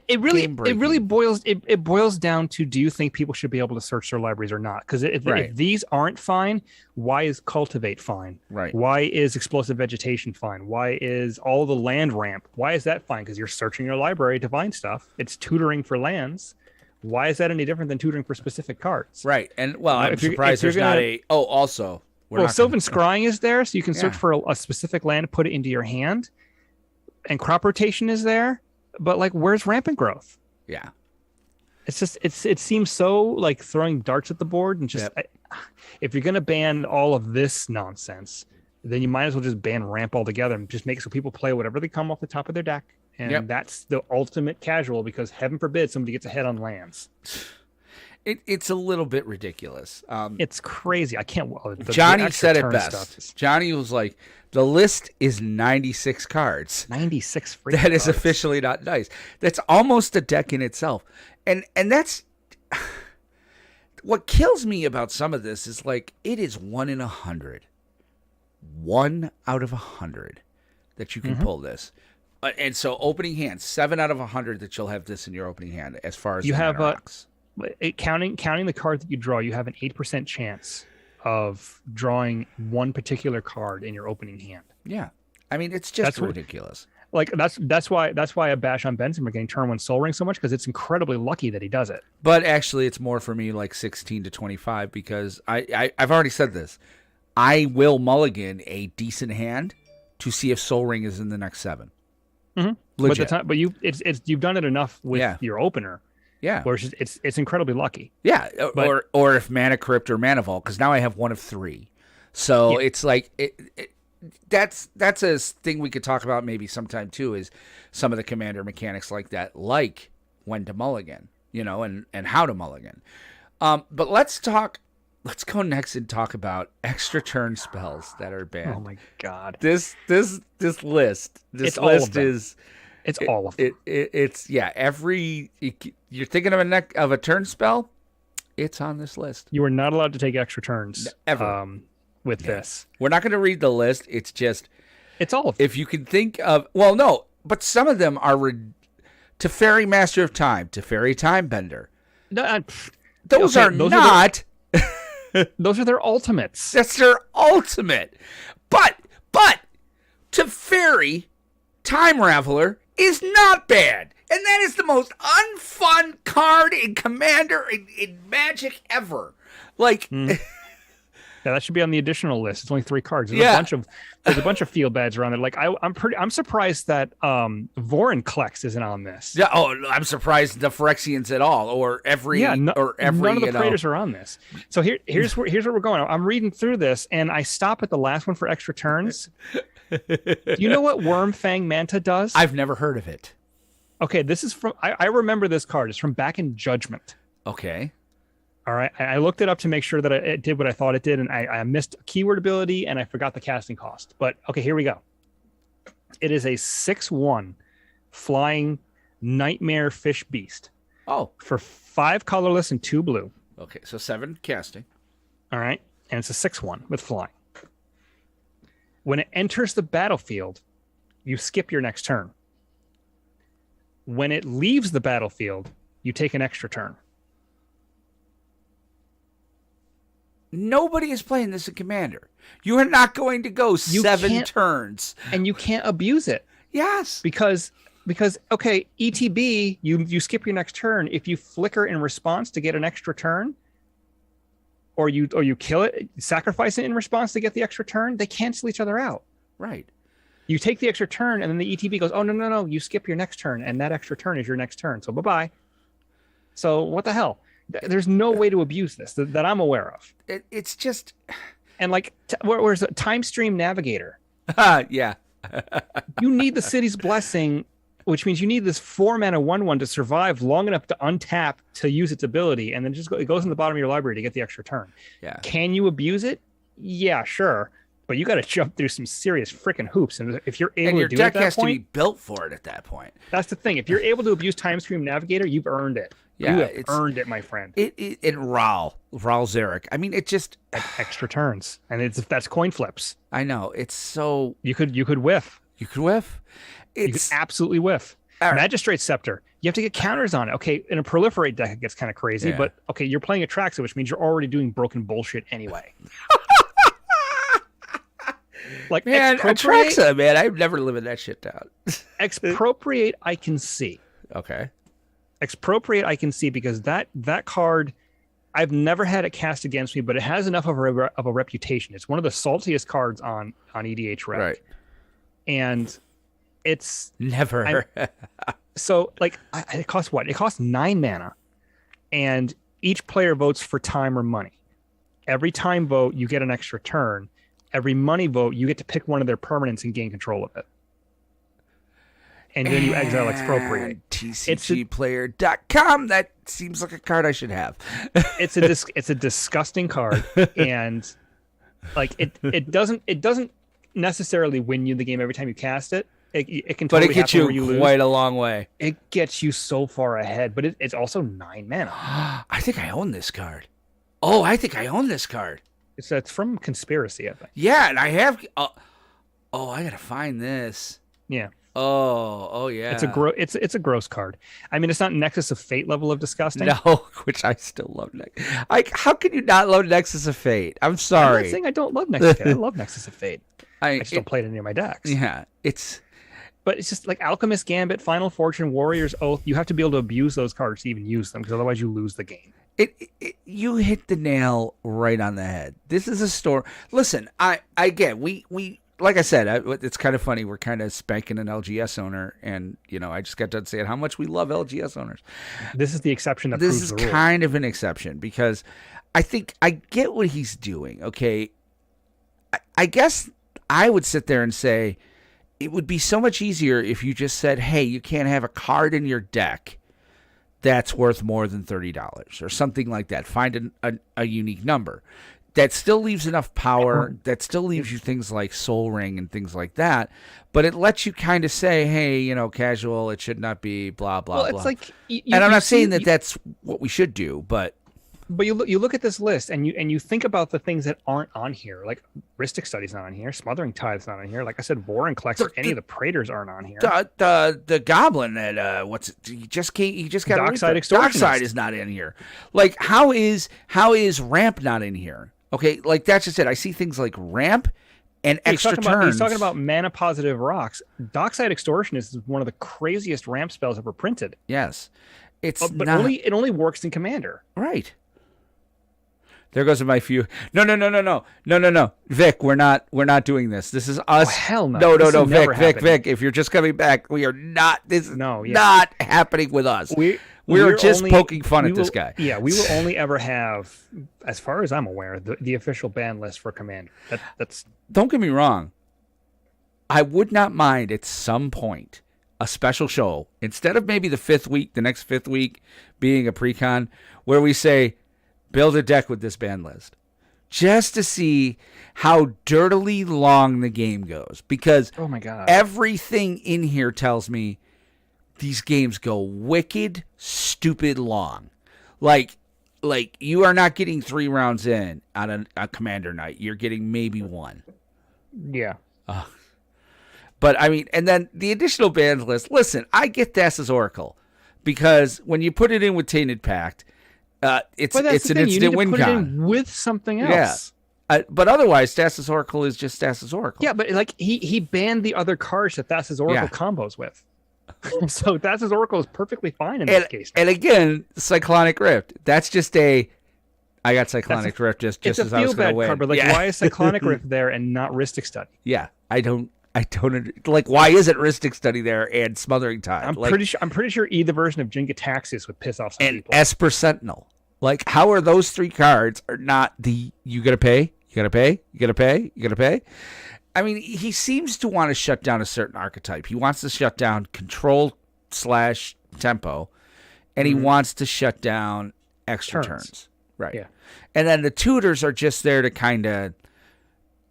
It really boils down to, do you think people should be able to search their libraries or not? Because if these aren't fine, why is Cultivate fine? Right. Why is Explosive Vegetation fine? Why is all the land ramp? Why is that fine? Because you're searching your library to find stuff. It's tutoring for lands. Why is that any different than tutoring for specific cards? Right. And well, I'm surprised there's not a. Oh, also. Sylvan Scrying is there, so you can search for a specific land, put it into your hand, and crop rotation is there. But like, where's rampant growth? Yeah. It's just it seems so like throwing darts at the board, and just if you're gonna ban all of this nonsense, then you might as well just ban ramp altogether and just make it so people play whatever they come off the top of their deck. And that's the ultimate casual, because heaven forbid somebody gets ahead on lands. It's a little bit ridiculous. It's crazy. I can't. Johnny said it best. Johnny was like, the list is 96 cards. 96 free That cards. is officially not nice. That's almost a deck in itself. And that's what kills me about some of this is like, it is 1 in 100. 1 out of 100 that you can pull this. And so opening hand, 7 out of 100 that you'll have this in your opening hand. As far as you have counting the cards that you draw, you have an 8% chance of drawing one particular card in your opening hand. Yeah, I mean, it's just ridiculous. That's why I bash on Benson for getting turn 1 Soul Ring so much, because it's incredibly lucky that he does it. But actually, it's more for me like 16 to 25, because I've already said this. I will mulligan a decent hand to see if Soul Ring is in the next 7. Legit. But you've done it enough with your opener. Yeah, where it's incredibly lucky. Yeah, or if Mana Crypt or Mana Vault, because now I have 1 of 3. So it's like that's a thing we could talk about maybe sometime too, is some of the commander mechanics like that, like when to mulligan, and how to mulligan. But let's go next and talk about extra turn spells that are banned. Oh my god. This list is it's all of them. It's you're thinking of a turn spell, it's on this list. You are not allowed to take extra turns ever with this. We're not going to read the list. It's all of them. If you can think of, well, no, but some of them are Teferi Master of Time, Teferi Time Bender. Those are their ultimates. That's their ultimate. But Teferi Time Raveler is not bad. And that is the most unfun card in Commander in Magic ever. Like, yeah, that should be on the additional list. It's only 3 cards. There's a bunch of field bads around there. Like, I'm surprised that Vorinclex isn't on this. Yeah. Oh, I'm surprised the Phyrexians at all, or every. None of the Praetors are on this. So here's where we're going. I'm reading through this, and I stop at the last one for extra turns. Do you know what Wormfang Manta does? I've never heard of it. Okay, this is from. I remember this card. It's from back in Judgment. Okay. All right. I looked it up to make sure that it did what I thought it did, and I missed a keyword ability, and I forgot the casting cost. But okay, here we go. It is a 6/1 flying nightmare fish beast. Oh. For 5 colorless and 2 blue. Okay, so 7 casting. All right, and it's a 6/1 with flying. When it enters the battlefield, you skip your next turn. When it leaves the battlefield, you take an extra turn. Nobody is playing this in Commander. You are not going to go 7 turns. And you can't abuse it. Yes. Because okay, ETB, you skip your next turn. If you flicker in response to get an extra turn, or you kill it, sacrifice it in response to get the extra turn, they cancel each other out. Right. You take the extra turn, and then the ETB goes, oh, no, you skip your next turn, and that extra turn is your next turn. So bye-bye. So what the hell? There's no way to abuse this that I'm aware of. It's just, and like, where's the time stream navigator? Yeah. You need the city's blessing, which means you need this 4-mana 1/1 to survive long enough to untap to use its ability, and then it goes in the bottom of your library to get the extra turn. Yeah. Can you abuse it? Yeah, sure. But you got to jump through some serious freaking hoops, and if you're able to do it at that point, your deck has to be built for it at that point. That's the thing. If you're able to abuse Time Stream Navigator, you've earned it. Yeah, you have earned it, my friend. It Raul Zarek. I mean, it just extra turns, and that's coin flips. I know, it's so you could whiff. You could whiff. You could absolutely whiff. Right. Magistrate Scepter. You have to get counters on it. Okay, in a proliferate deck, it gets kind of crazy, but okay, you're playing Atraxa, which means you're already doing broken bullshit anyway. Like, man, Atraxa, man, I've never lived that shit down. Expropriate, I can see. Okay. Expropriate, I can see, because that card, I've never had it cast against me, but it has enough of a reputation. It's one of the saltiest cards on EDH Rec. Right. And it's never. So, like, it costs what? It costs 9 mana, and each player votes for time or money. Every time vote, you get an extra turn. Every money vote, you get to pick one of their permanents and gain control of it. And then you exile Expropriate. TCGplayer.com. That seems like a card I should have. It's a disgusting card, and like it doesn't necessarily win you the game every time you cast it. It can, totally, but it gets you quite a long way. It gets you so far ahead, but it's also 9 mana. I think I own this card. Oh, I think I own this card. It's from Conspiracy, I think. Yeah, and I have. I gotta find this. Yeah. Oh yeah. It's a gross card. I mean, it's not Nexus of Fate level of disgusting. No, which I still love. How can you not love Nexus of Fate? I'm sorry. I'm not saying I don't love Nexus of Fate. I love Nexus of Fate. I just don't play it in any of my decks. Yeah, but it's just like Alchemist Gambit, Final Fortune, Warrior's Oath. You have to be able to abuse those cards to even use them, because otherwise you lose the game. You hit the nail right on the head. This is a story. Listen, I get we like I said, it's kind of funny. We're kind of spanking an LGS owner, and I just got done saying how much we love LGS owners. This is the exception that proves the rule. This is kind of an exception, because I think I get what he's doing. Okay, I guess I would sit there and say it would be so much easier if you just said, "Hey, you can't have a card in your deck that's worth more than $30 or something like that." Find a unique number. That still leaves enough power. That still leaves you things like Soul Ring and things like that. But it lets you kind of say, hey, casual, it should not be blah, blah, blah. It's like, and I'm not saying that that's what we should do, but you look at this list and you think about the things that aren't on here. Like Rhystic Study's not on here. Smothering Tide's not on here. Like I said, War and Collects or any of the Praetors aren't on here. The Goblin that he just got Dockside Extortionist. Dockside is not in here. Like how is Ramp not in here? Okay, like that's just it. I see things like Ramp and extra turns. He's talking about mana positive rocks. Dockside Extortionist is one of the craziest ramp spells ever printed. Yes, it only works in Commander. Right. There goes my few. No. Vic, we're not doing this. This is us. Oh, hell no. No, Vic. If you're just coming back, we are not. This is not happening with us. We're just poking fun at this guy. Yeah, we will only ever have, as far as I'm aware, the official ban list for Commander. That's. Don't get me wrong. I would not mind at some point a special show, instead of maybe the next fifth week being a pre-con, where we say, build a deck with this ban list, just to see how dirtily long the game goes. Because oh my God, everything in here tells me these games go wicked, stupid long. Like you are not getting 3 rounds in on a Commander night. You're getting maybe 1. Yeah. But I mean, and then the additional bans list. Listen, I get Thassa's Oracle, because when you put it in with Tainted Pact, it's an instant win con with something else. Yeah. But otherwise, Thassa's Oracle is just Thassa's Oracle. Yeah, but like he banned the other cards that Thassa's Oracle combos with. So Thassa's Oracle is perfectly fine in this case. And again, Cyclonic Rift. That's just I got Cyclonic Rift just as I was going to win. Card, but why is Cyclonic Rift there and not Rhystic Study? Yeah, I don't I don't like. Why isn't Rhystic Study there and Smothering Tide? I'm pretty sure either version of Jinga Taxis would piss off some and people. Esper Sentinel. Like, how are those 3 cards are not the you gotta pay, you gotta pay, you gotta pay, you gotta pay? I mean, he seems to want to shut down a certain archetype. He wants to shut down control/tempo, and he wants to shut down extra turns. Right. Yeah. And then the tutors are just there to kind of.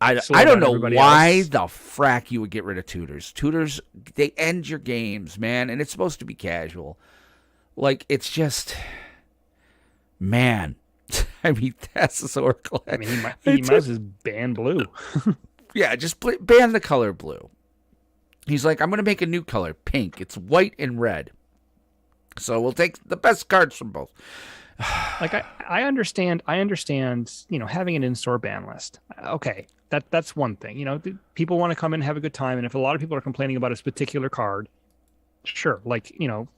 I Slow don't down know why else. the frack you would get rid of tutors. Tutors, they end your games, man, and it's supposed to be casual. Like, it's just, man. I mean, that's the Oracle. I mean, he might as well ban blue. Yeah, just ban the color blue. He's like, I'm going to make a new color, pink. It's white and red. So we'll take the best cards from both. Like, I understand, having an in-store ban list. Okay, that's one thing. People want to come in and have a good time, and if a lot of people are complaining about a particular card, sure. Like,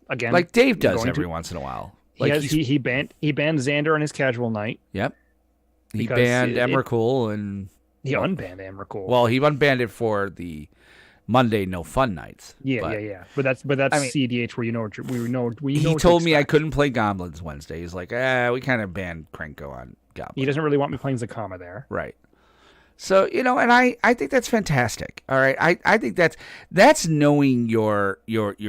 again, like Dave does every once in a while. Like he banned Xander on his casual night. Yep. He banned Emrakul and he unbanned Emrakul. Well, he unbanned it for the Monday no fun nights. Yeah. But that's CDH where he told me I couldn't play Goblins Wednesday. He's like, we kind of banned Krenko on Goblins. He doesn't really want me playing Zakama there. Right. So, and I think that's fantastic. All right. I think that's knowing your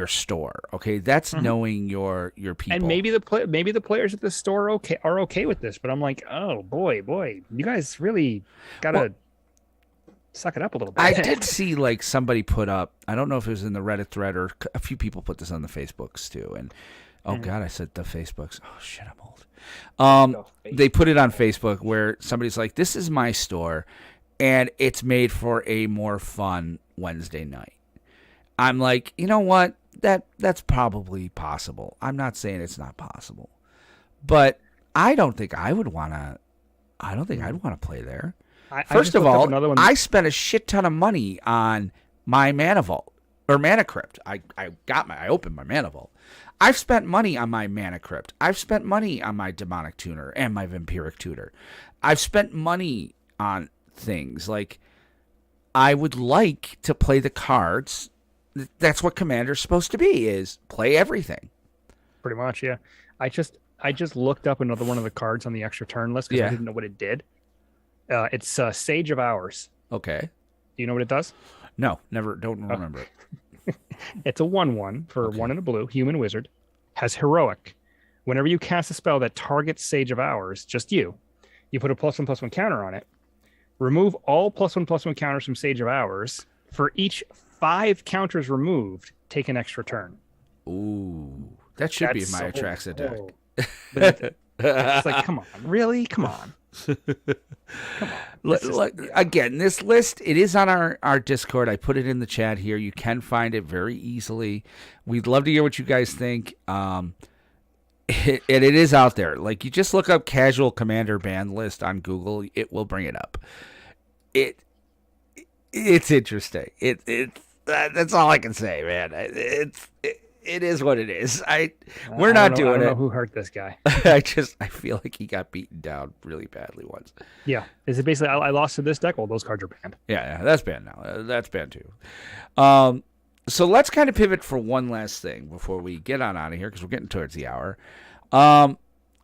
store. Okay. That's knowing your people. And maybe the players at the store are okay with this, but I'm like, oh boy, you guys really gotta suck it up a little bit. I did see like somebody put up, I don't know if it was in the Reddit thread or a few people put this on the Facebooks too. And God, I said the Facebooks. Oh shit, I'm old. They put it on Facebook where somebody's like, this is my store and it's made for a more fun Wednesday night. I'm like, you know what? That's probably possible. I'm not saying it's not possible. But I don't think I'd want to play there. First of all, I spent a shit ton of money on my Mana Vault or Mana Crypt. I opened my Mana Vault. I've spent money on my Mana Crypt. I've spent money on my Demonic Tuner and my Vampiric Tutor. I've spent money on things like I would like to play the cards. That's what Commander's supposed to be, is play everything. Pretty much, yeah. I just looked up another one of the cards on the extra turn list because I didn't know what it did. It's Sage of Hours. Okay. Do you know what it does? No, never. Don't remember it. It's a 1/1 for 1 and a blue. Human wizard has heroic. Whenever you cast a spell that targets Sage of Hours, just you put a +1/+1 counter on it. Remove all +1/+1 counters from Sage of Hours. For each 5 counters removed, take an extra turn. Ooh, that should be in my Atraxa deck. But it's like, come on, really? Come on. Again, this list, it is on our Discord. I put it in the chat here. You can find it very easily. We'd love to hear what you guys think. And it is out there. Like, you just look up casual Commander ban list on Google, it will bring it up. It's interesting. That's all I can say, man. It is what it is. We're not doing it. I don't know who hurt this guy. I feel like he got beaten down really badly once. Yeah. Is it basically I lost to this deck? Well, those cards are banned. Yeah, that's banned now. That's banned too. So let's kind of pivot for one last thing before we get on out of here, because we're getting towards the hour.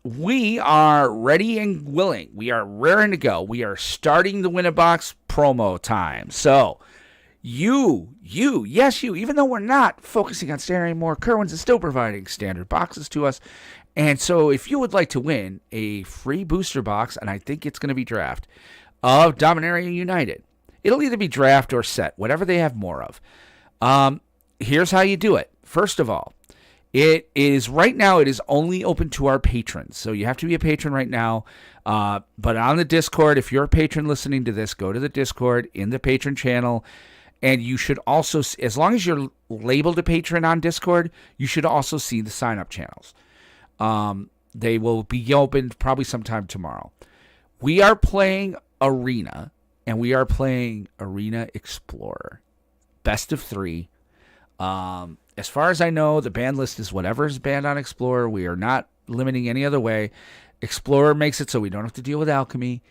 We are ready and willing. We are raring to go. We are starting the Win-A-Box promo time. So you, even though we're not focusing on standard anymore, Kerwin's is still providing standard boxes to us. And so if you would like to win a free booster box, and I think it's going to be draft, of Dominaria United, it'll either be draft or set, whatever they have more of. Here's how you do it. First of all, it is only open to our patrons. So you have to be a patron right now. But on the Discord, if you're a patron listening to this, go to the Discord in the patron channel. And you should also, as long as you're labeled a patron on Discord, you should also see the sign-up channels. They will be opened probably sometime tomorrow. We are playing Arena, and we are playing Arena Explorer. Best of 3. As far as I know, the ban list is whatever is banned on Explorer. We are not limiting any other way. Explorer makes it so we don't have to deal with Alchemy.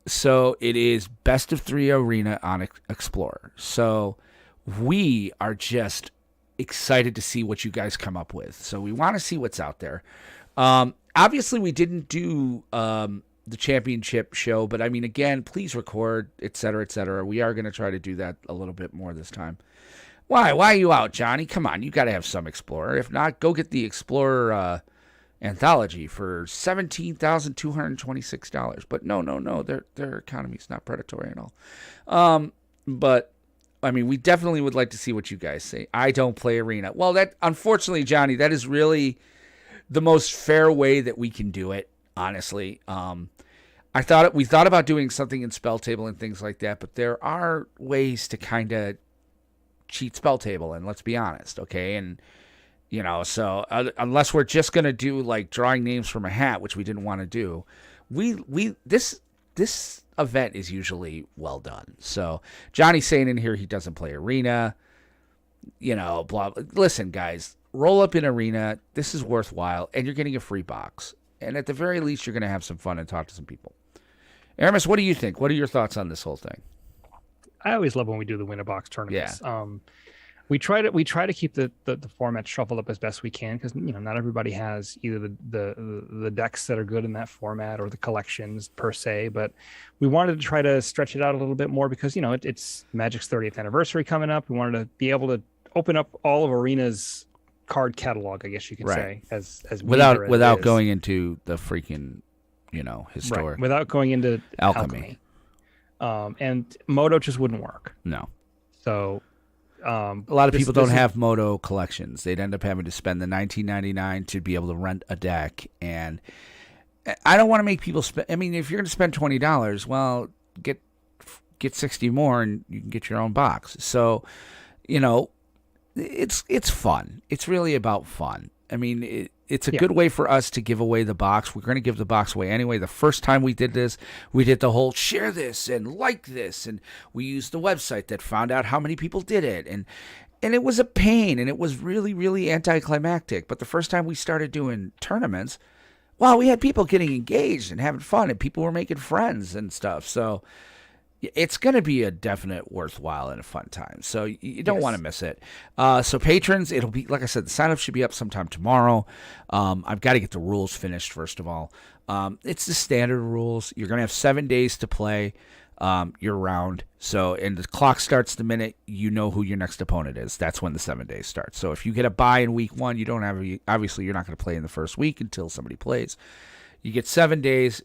So it is best of 3 arena on Explorer. So we are just excited to see what you guys come up with. So we want to see what's out there. Obviously, we didn't do the championship show, but I mean, again, please record, et cetera, et cetera. We are going to try to do that a little bit more this time. Why are you out, Johnny? Come on, you got to have some Explorer. If not, go get the Explorer anthology for $17,226. But no, their economy's not predatory at all. But I mean, we definitely would like to see what you guys say. I don't play Arena. Well, that unfortunately, Johnny, that is really the most fair way that we can do it. Honestly, we thought about doing something in Spell Table and things like that, but there are ways to kind of cheat Spell Table, and let's be honest, okay? And so unless we're just gonna do like drawing names from a hat, which we didn't want to do, this event is usually well done. So Johnny's saying in here he doesn't play Arena, blah. Listen, guys, roll up in Arena. This is worthwhile, and you're getting a free box. And at the very least, you're going to have some fun and talk to some people. Aramis, what do you think? What are your thoughts on this whole thing? I always love when we do the win-a-box tournaments. Yeah. We try to keep the format shuffled up as best we can because not everybody has either the decks that are good in that format or the collections per se. But we wanted to try to stretch it out a little bit more because it's Magic's 30th anniversary coming up. We wanted to be able to open up all of Arena's card catalog, I guess you could say, as without going into the freaking historic, right. Without going into alchemy. And Moto just wouldn't work. No. So a lot of people don't have Moto collections. They'd end up having to spend the $19.99 to be able to rent a deck, and I don't want to make people spend. I mean, if you're going to spend $20, well, get 60 more, and you can get your own box. So, it's fun. It's really about fun. I mean, it's a good way for us to give away the box. We're going to give the box away anyway. The first time we did this, we did the whole share this and like this, and we used the website that found out how many people did it, and it was a pain, and it was really, really anticlimactic. But the first time we started doing tournaments, well, we had people getting engaged and having fun, and people were making friends and stuff. So it's going to be a definite worthwhile and a fun time. So you don't want to miss it. So patrons, it'll be, like I said, the sign-up should be up sometime tomorrow. I've got to get the rules finished, first of all. It's the standard rules. You're going to have 7 days to play year-round. So, and the clock starts the minute you know who your next opponent is. That's when the 7 days start. So if you get a bye in week 1, you don't have obviously you're not going to play in the first week until somebody plays. You get 7 days.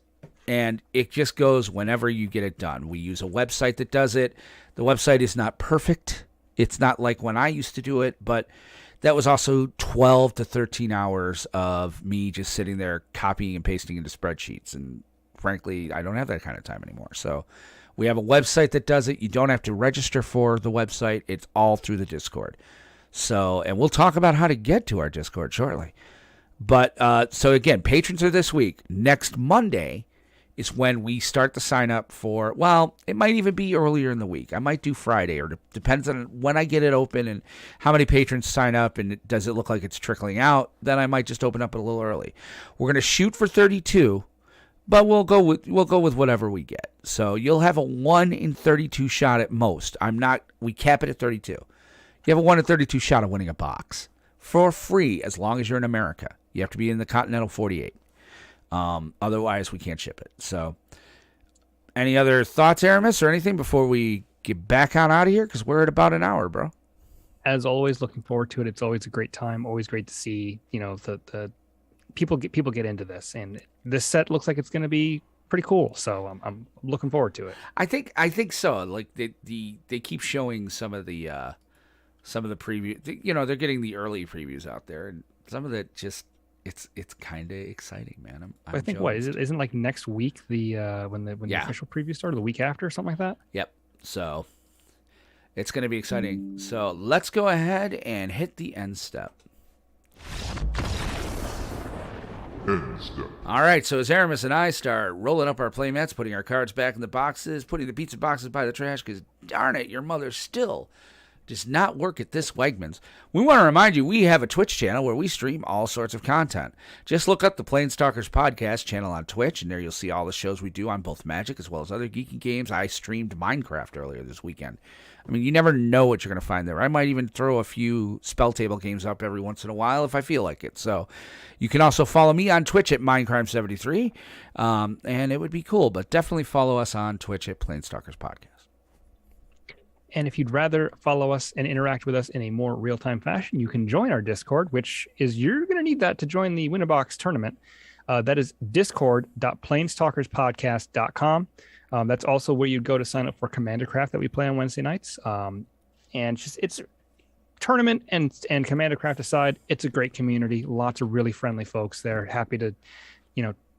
And it just goes whenever you get it done. We use a website that does it. The website is not perfect. It's not like when I used to do it, but that was also 12 to 13 hours of me just sitting there copying and pasting into spreadsheets. And frankly, I don't have that kind of time anymore. So we have a website that does it. You don't have to register for the website. It's all through the Discord. So, and we'll talk about how to get to our Discord shortly. But so again, patrons are this week. Next Monday is when we start the sign up for, well, it might even be earlier in the week. I might do Friday, or depends on when I get it open and how many patrons sign up, and does it look like it's trickling out. Then I might just open up a little early. We're going to shoot for 32, but we'll go with whatever we get. So you'll have a 1 in 32 shot at most. We cap it at 32. You have a 1 in 32 shot of winning a box for free as long as you're in America. You have to be in the continental 48. Otherwise, we can't ship it. So, any other thoughts, Aramis, or anything before we get back on out of here? Because we're at about an hour, bro. As always, looking forward to it. It's always a great time. Always great to see, the people get into this, and this set looks like it's going to be pretty cool. So I'm looking forward to it. I think so. Like they keep showing some of the preview. They're getting the early previews out there, and some of it just. It's kind of exciting, man. I think what isn't like next week when the official preview started, the week after, something like that. Yep. So it's going to be exciting. So let's go ahead and hit the end step. End step. All right. So as Aramis and I start rolling up our playmats, putting our cards back in the boxes, putting the pizza boxes by the trash, because darn it, your mother still does not work at this Wegmans. We want to remind you we have a Twitch channel where we stream all sorts of content. Just look up the PlanesTalkers Podcast channel on Twitch, and there you'll see all the shows we do on both Magic as well as other geeky games. I streamed Minecraft earlier this weekend. I mean, you never know what you're going to find there. I might even throw a few spell table games up every once in a while if I feel like it. So you can also follow me on Twitch at Mindcrime73, and it would be cool. But definitely follow us on Twitch at PlanesTalkers Podcast. And if you'd rather follow us and interact with us in a more real-time fashion, you can join our Discord, which is you're going to need that to join the Winterbox tournament. That is discord.planestalkerspodcast.com. That's also where you'd go to sign up for Commander Craft that we play on Wednesday nights. And just it's tournament and Commander Craft aside, it's a great community. Lots of really friendly folks there. Happy to,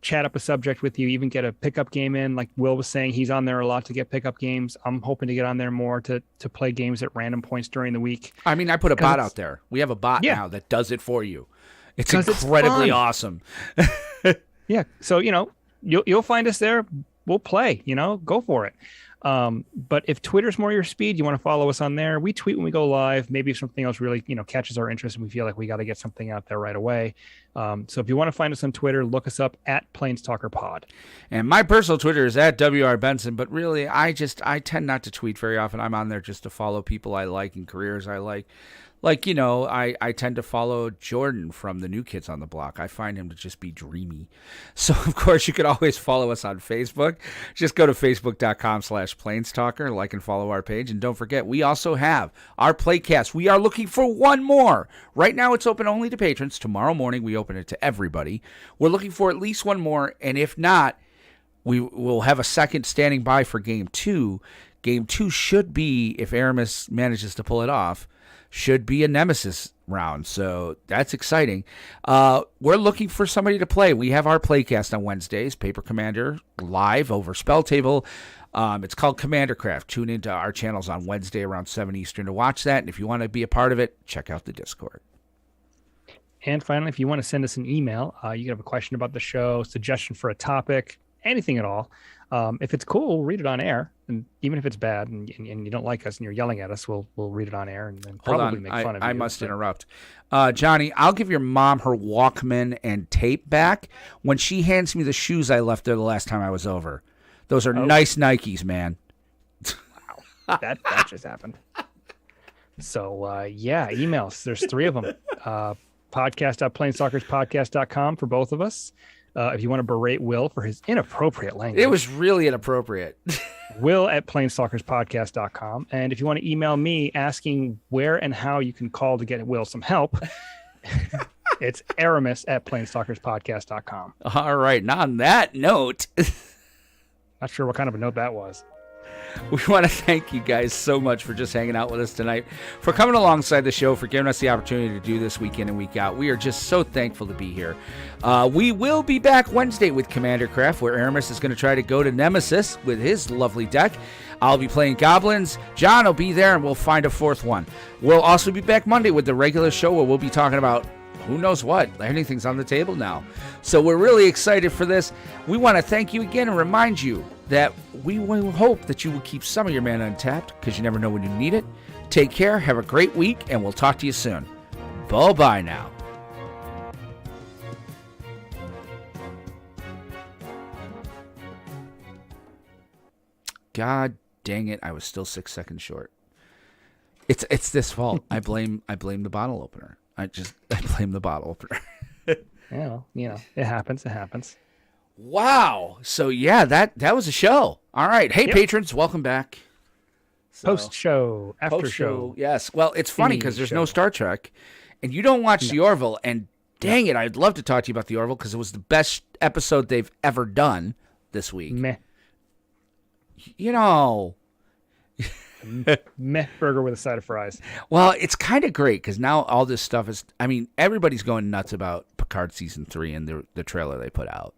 chat up a subject with you, even get a pickup game in. Like Will was saying, he's on there a lot to get pickup games. I'm hoping to get on there more to play games at random points during the week. I mean, I put a bot out there. We have a bot now that does it for you. It's incredibly awesome. Yeah. So, you'll find us there. We'll play, go for it. But if Twitter's more your speed, you want to follow us on there. We tweet when we go live. Maybe if something else really, catches our interest and we feel like we got to get something out there right away. So if you want to find us on Twitter, look us up at PlanesTalkerPod. And my personal Twitter is at WR Benson, but really I tend not to tweet very often. I'm on there just to follow people I like and careers I like. Like, I tend to follow Jordan from the New Kids on the Block. I find him to just be dreamy. So, of course, you could always follow us on Facebook. Just go to facebook.com/PlanesTalker, like and follow our page. And don't forget, we also have our Playcast. We are looking for one more. Right now, it's open only to patrons. Tomorrow morning, we open it to everybody. We're looking for at least one more. And if not, we will have a second standing by for Game 2. Game 2 should be, if Aramis manages to pull it off, should be a Nemesis round, so that's exciting. We're looking for somebody to play. We have our Playcast on Wednesdays, Paper Commander, live over Spell Table. It's called Commander Craft. Tune into our channels on Wednesday around 7 Eastern to watch that, and if you want to be a part of it, check out the Discord. And finally, if you want to send us an email, you can have a question about the show, suggestion for a topic, anything at all. If it's cool, we'll read it on air. And even if it's bad and you don't like us and you're yelling at us, we'll read it on air and then probably make fun of you. I must interrupt. Johnny, I'll give your mom her Walkman and tape back when she hands me the shoes I left there the last time I was over. Those are nice Nikes, man. Wow. That just happened. So, emails. There's 3 of them. Podcast.planestalkerspodcast.com for both of us. If you want to berate Will for his inappropriate language. It was really inappropriate. Will at planestalkerspodcast.com. And if you want to email me asking where and how you can call to get Will some help, it's Aramis at planestalkerspodcast.com. All right. And on that note, not sure what kind of a note that was. We want to thank you guys so much for just hanging out with us tonight, for coming alongside the show, for giving us the opportunity to do this week in and week out. We are just so thankful to be here. We will be back Wednesday with Commander Craft, where Aramis is going to try to go to Nemesis with his lovely deck. I'll be playing Goblins. John will be there, and we'll find a 4th one. We'll also be back Monday with the regular show, where we'll be talking about who knows what. Anything's on the table now. So we're really excited for this. We want to thank you again and remind you that we will hope that you will keep some of your mana untapped, because you never know when you need it. Take care, have a great week, and we'll talk to you soon. Bye-bye now. God dang it, I was still 6 seconds short. It's this fault. I blame the bottle opener. I blame the bottle opener. Yeah, it happens. Wow. So yeah, that was a show. All right. Hey, patrons, welcome back. Post show, after show. Yes. Well, it's funny because there's no Star Trek, and you don't watch the Orville. And dang it, I'd love to talk to you about the Orville because it was the best episode they've ever done this week. Meh burger with a side of fries. Well, it's kind of great because now all this stuff is. I mean, everybody's going nuts about Picard season 3 and the trailer they put out.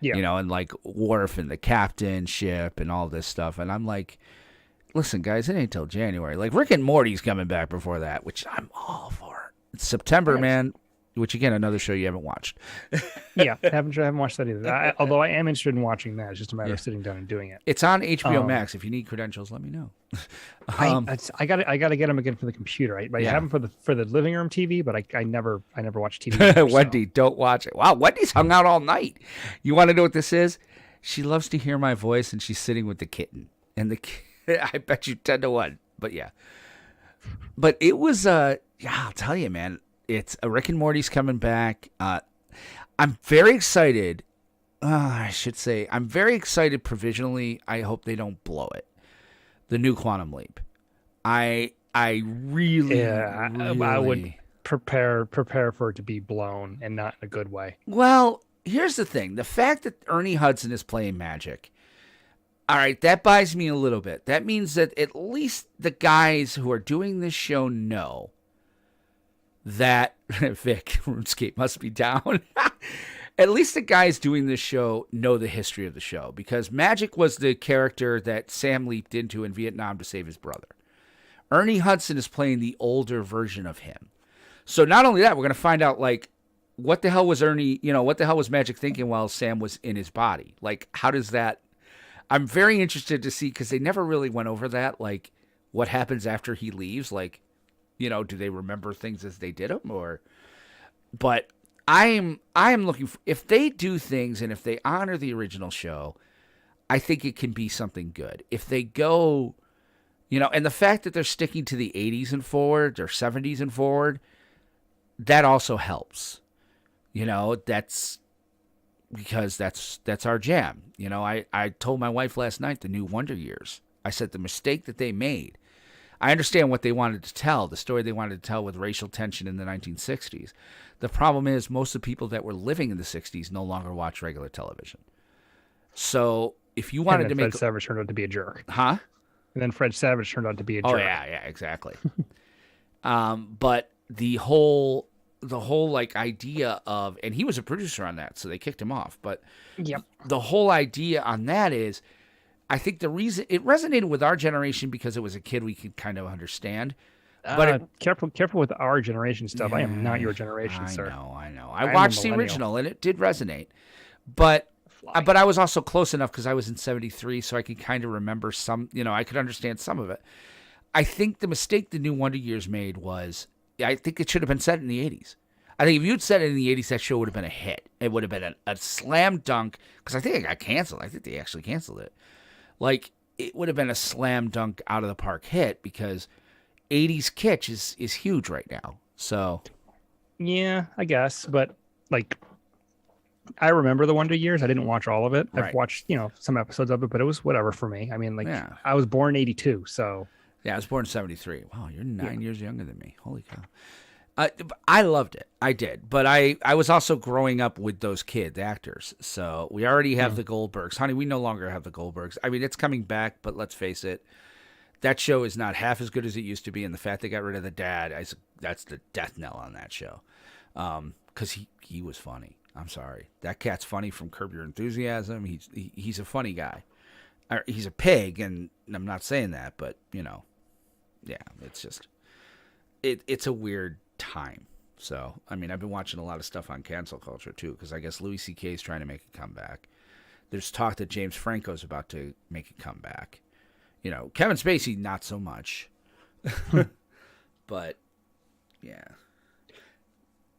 Yeah. And like Worf and the captain ship and all this stuff. And I'm like, listen, guys, it ain't till January. Like Rick and Morty's coming back before that, which I'm all for. It's September, man. which again, another show you haven't watched. Yeah, haven't watched that either. Although I am interested in watching that. It's just a matter of sitting down and doing it. It's on HBO Max. If you need credentials, let me know. I gotta get them again for the computer. I have them for the living room TV, but I never watch TV. Wendy, don't watch it. Wow, Wendy's hung out all night. You want to know what this is? She loves to hear my voice, and she's sitting with the kitten. And I bet you 10-1. But yeah. But it was, I'll tell you, man. It's Rick and Morty's coming back. I'm very excited. I should say, I'm very excited provisionally. I hope they don't blow it. The new Quantum Leap. I really, I would prepare for it to be blown and not in a good way. Well, here's the thing. The fact that Ernie Hudson is playing Magic, all right, that buys me a little bit. That means that at least the guys who are doing this show know that Vic, RuneScape must be down. At least the guys doing this show know the history of the show, because Magic was the character that Sam leaped into in Vietnam to save his brother. Ernie Hudson is playing the older version of him. So not only that, we're going to find out, like, what the hell was Ernie, what the hell was Magic thinking while Sam was in his body? Like, how does that... I'm very interested to see, because they never really went over that, like, what happens after he leaves. Like, do they remember things as they did them, or... But I am looking for... If they do things, and if they honor the original show, I think it can be something good. If they go... and the fact that they're sticking to the 80s and forward, or 70s and forward, that also helps. That's because that's our jam. I told my wife last night, the new Wonder Years, I said the mistake that they made. I understand what they wanted to tell, the story they wanted to tell with racial tension in the 1960s. The problem is most of the people that were living in the 60s no longer watch regular television. So if you wanted to make... Fred Savage turned out to be a jerk. Huh? And then Fred Savage turned out to be a jerk. Oh, yeah, exactly. But the whole like idea of, and he was a producer on that, so they kicked him off. But the whole idea on that is, I think the reason it resonated with our generation because it was a kid we could kind of understand. But careful with our generation stuff. I am not your generation, sir. I know. I watched the original and it did resonate, but I was also close enough because I was in '73, so I could kind of remember some. I could understand some of it. I think the mistake the new Wonder Years made was, I think it should have been set in the 80s. I think if you'd said it in the 80s, that show would have been a hit. It would have been a slam dunk, because I think it got canceled. I think they actually canceled it. Like, it would have been a slam dunk out of the park hit, because 80s kitsch is huge right now. So, yeah, I guess. But, like, I remember the Wonder Years. I didn't watch all of it. Right. I've watched, some episodes of it, but it was whatever for me. I mean, I was born in 82, so... Yeah, I was born in 73. Wow, you're 9 years younger than me. Holy cow. I loved it. I did. But I was also growing up with those kids, actors. So we already have the Goldbergs. Honey, we no longer have the Goldbergs. I mean, it's coming back, but let's face it. That show is not half as good as it used to be. And the fact they got rid of the dad, that's the death knell on that show. Because he was funny. I'm sorry. That cat's funny from Curb Your Enthusiasm. He's a funny guy. He's a pig, and I'm not saying that, but, yeah, it's just, it's a weird time. So, I mean, I've been watching a lot of stuff on cancel culture, too, because I guess Louis C.K. is trying to make a comeback. There's talk that James Franco's about to make a comeback. Kevin Spacey, not so much. But, yeah.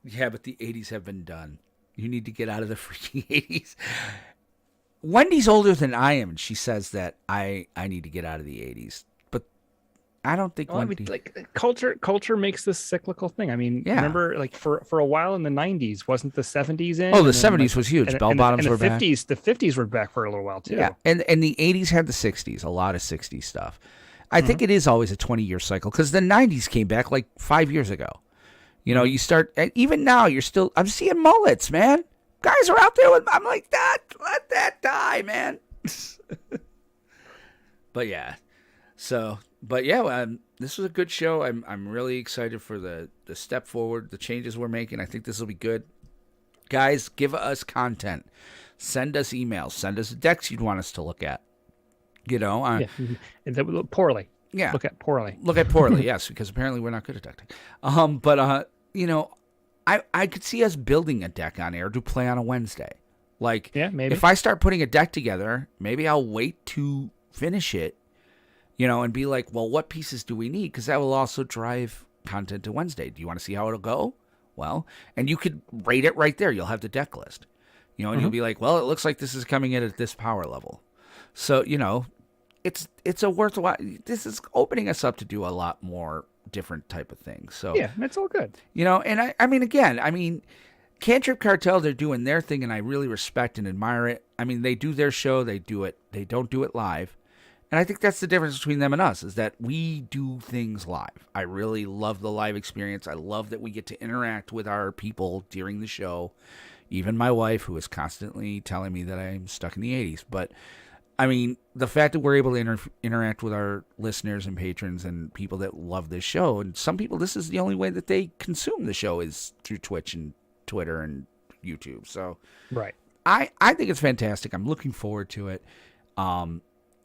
Yeah, but the 80s have been done. You need to get out of the freaking 80s. Wendy's older than I am, and she says that I need to get out of the 80s. But I don't think Wendy... culture makes this cyclical thing. I mean, remember, like, for a while in the 90s, wasn't the 70s in? Oh, the 70s was huge. Bell bottoms were back. The 50s were back for a little while, too. Yeah, and the 80s had the 60s, a lot of 60s stuff. I think it is always a 20-year cycle, because the 90s came back like 5 years ago. You start... And even now, I'm seeing mullets, man. Guys are out there with... I'm like, let that die, man. But yeah. So, but yeah, this was a good show. I'm really excited for the step forward, the changes we're making. I think this will be good. Guys, give us content. Send us emails. Send us decks you'd want us to look at. Poorly. Yeah. Look at poorly. Look at poorly, yes, because apparently we're not good at deck. But I could see us building a deck on air to play on a Wednesday. Like, Yeah, maybe. if I start putting a deck together, maybe I'll wait to finish it, and be like, well, what pieces do we need? Because that will also drive content to Wednesday. Do you want to see how it'll go? Well, and you could rate it right there. You'll have the deck list, and you'll be like, well, it looks like this is coming in at this power level. So, it's a worthwhile. This is opening us up to do a lot more different type of things. So Yeah, it's all good. And I mean, Cantrip Cartel, they're doing their thing, and I really respect and admire it. I mean, they do their show, they don't do it live. And I think that's the difference between them and us, is that we do things live. I really love the live experience. I love that we get to interact with our people during the show. Even my wife, who is constantly telling me that I'm stuck in the 80s. But, I mean, the fact that we're able to interact with our listeners and patrons and people that love this show, and some people, this is the only way that they consume the show is through Twitch and Twitter and YouTube. So Right. I think it's fantastic. I'm looking forward to it.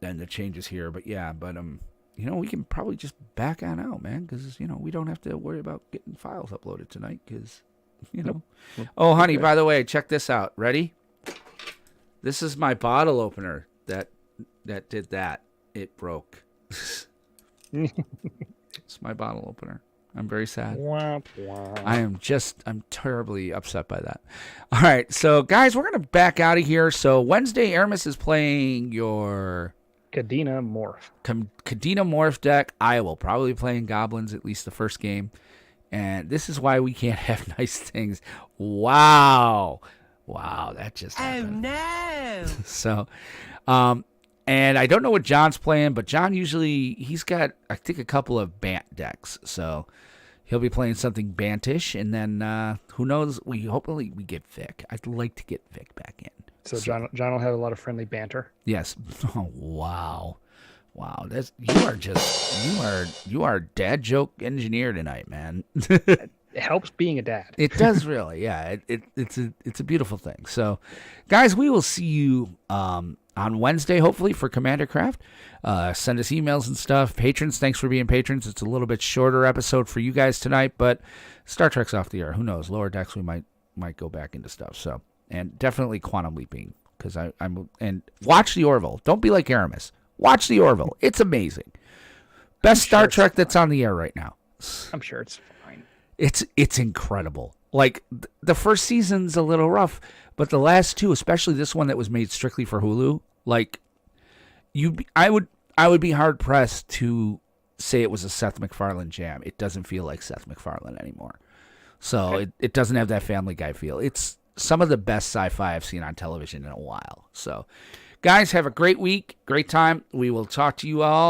And the changes here, but we can probably just back on out, man, because we don't have to worry about getting files uploaded tonight, because Oh, honey, by the way, check this out. Ready? This is my bottle opener that did that. It broke. It's my bottle opener. I'm very sad. Womp, womp. I'm terribly upset by that. All right, so guys, we're gonna back out of here. So Wednesday, Aramis is playing your Kadena Morph. Kadena Morph deck. I will probably be playing Goblins at least the first game, and this is why we can't have nice things. Wow, that just happened. Oh no! So, and I don't know what John's playing, but John he's got, I think, a couple of Bant decks. So he'll be playing something Bantish, and then who knows? Hopefully we get Vic. I'd like to get Vic back in. So John will have a lot of friendly banter. Yes. Oh, wow. That's you are dad joke engineer tonight, man. It helps being a dad. It does really, yeah. It's a beautiful thing. So, guys, we will see you on Wednesday, hopefully, for Commander Craft. Send us emails and stuff. Patrons, thanks for being patrons. It's a little bit shorter episode for you guys tonight, but Star Trek's off the air. Who knows? Lower decks, we might go back into stuff. So, and definitely Quantum Leaping, because and watch the Orville. Don't be like Aramis. Watch the Orville. It's amazing. Best Star Trek that's on the air right now. I'm sure it's fine. It's incredible. Like, the first season's a little rough, but the last two, especially this one that was made strictly for Hulu, like, I would be hard pressed to say it was a Seth MacFarlane jam. It doesn't feel like Seth MacFarlane anymore. So Okay. it doesn't have that Family Guy feel. It's some of the best sci-fi I've seen on television in a while. So, guys, have a great week, great time. We will talk to you all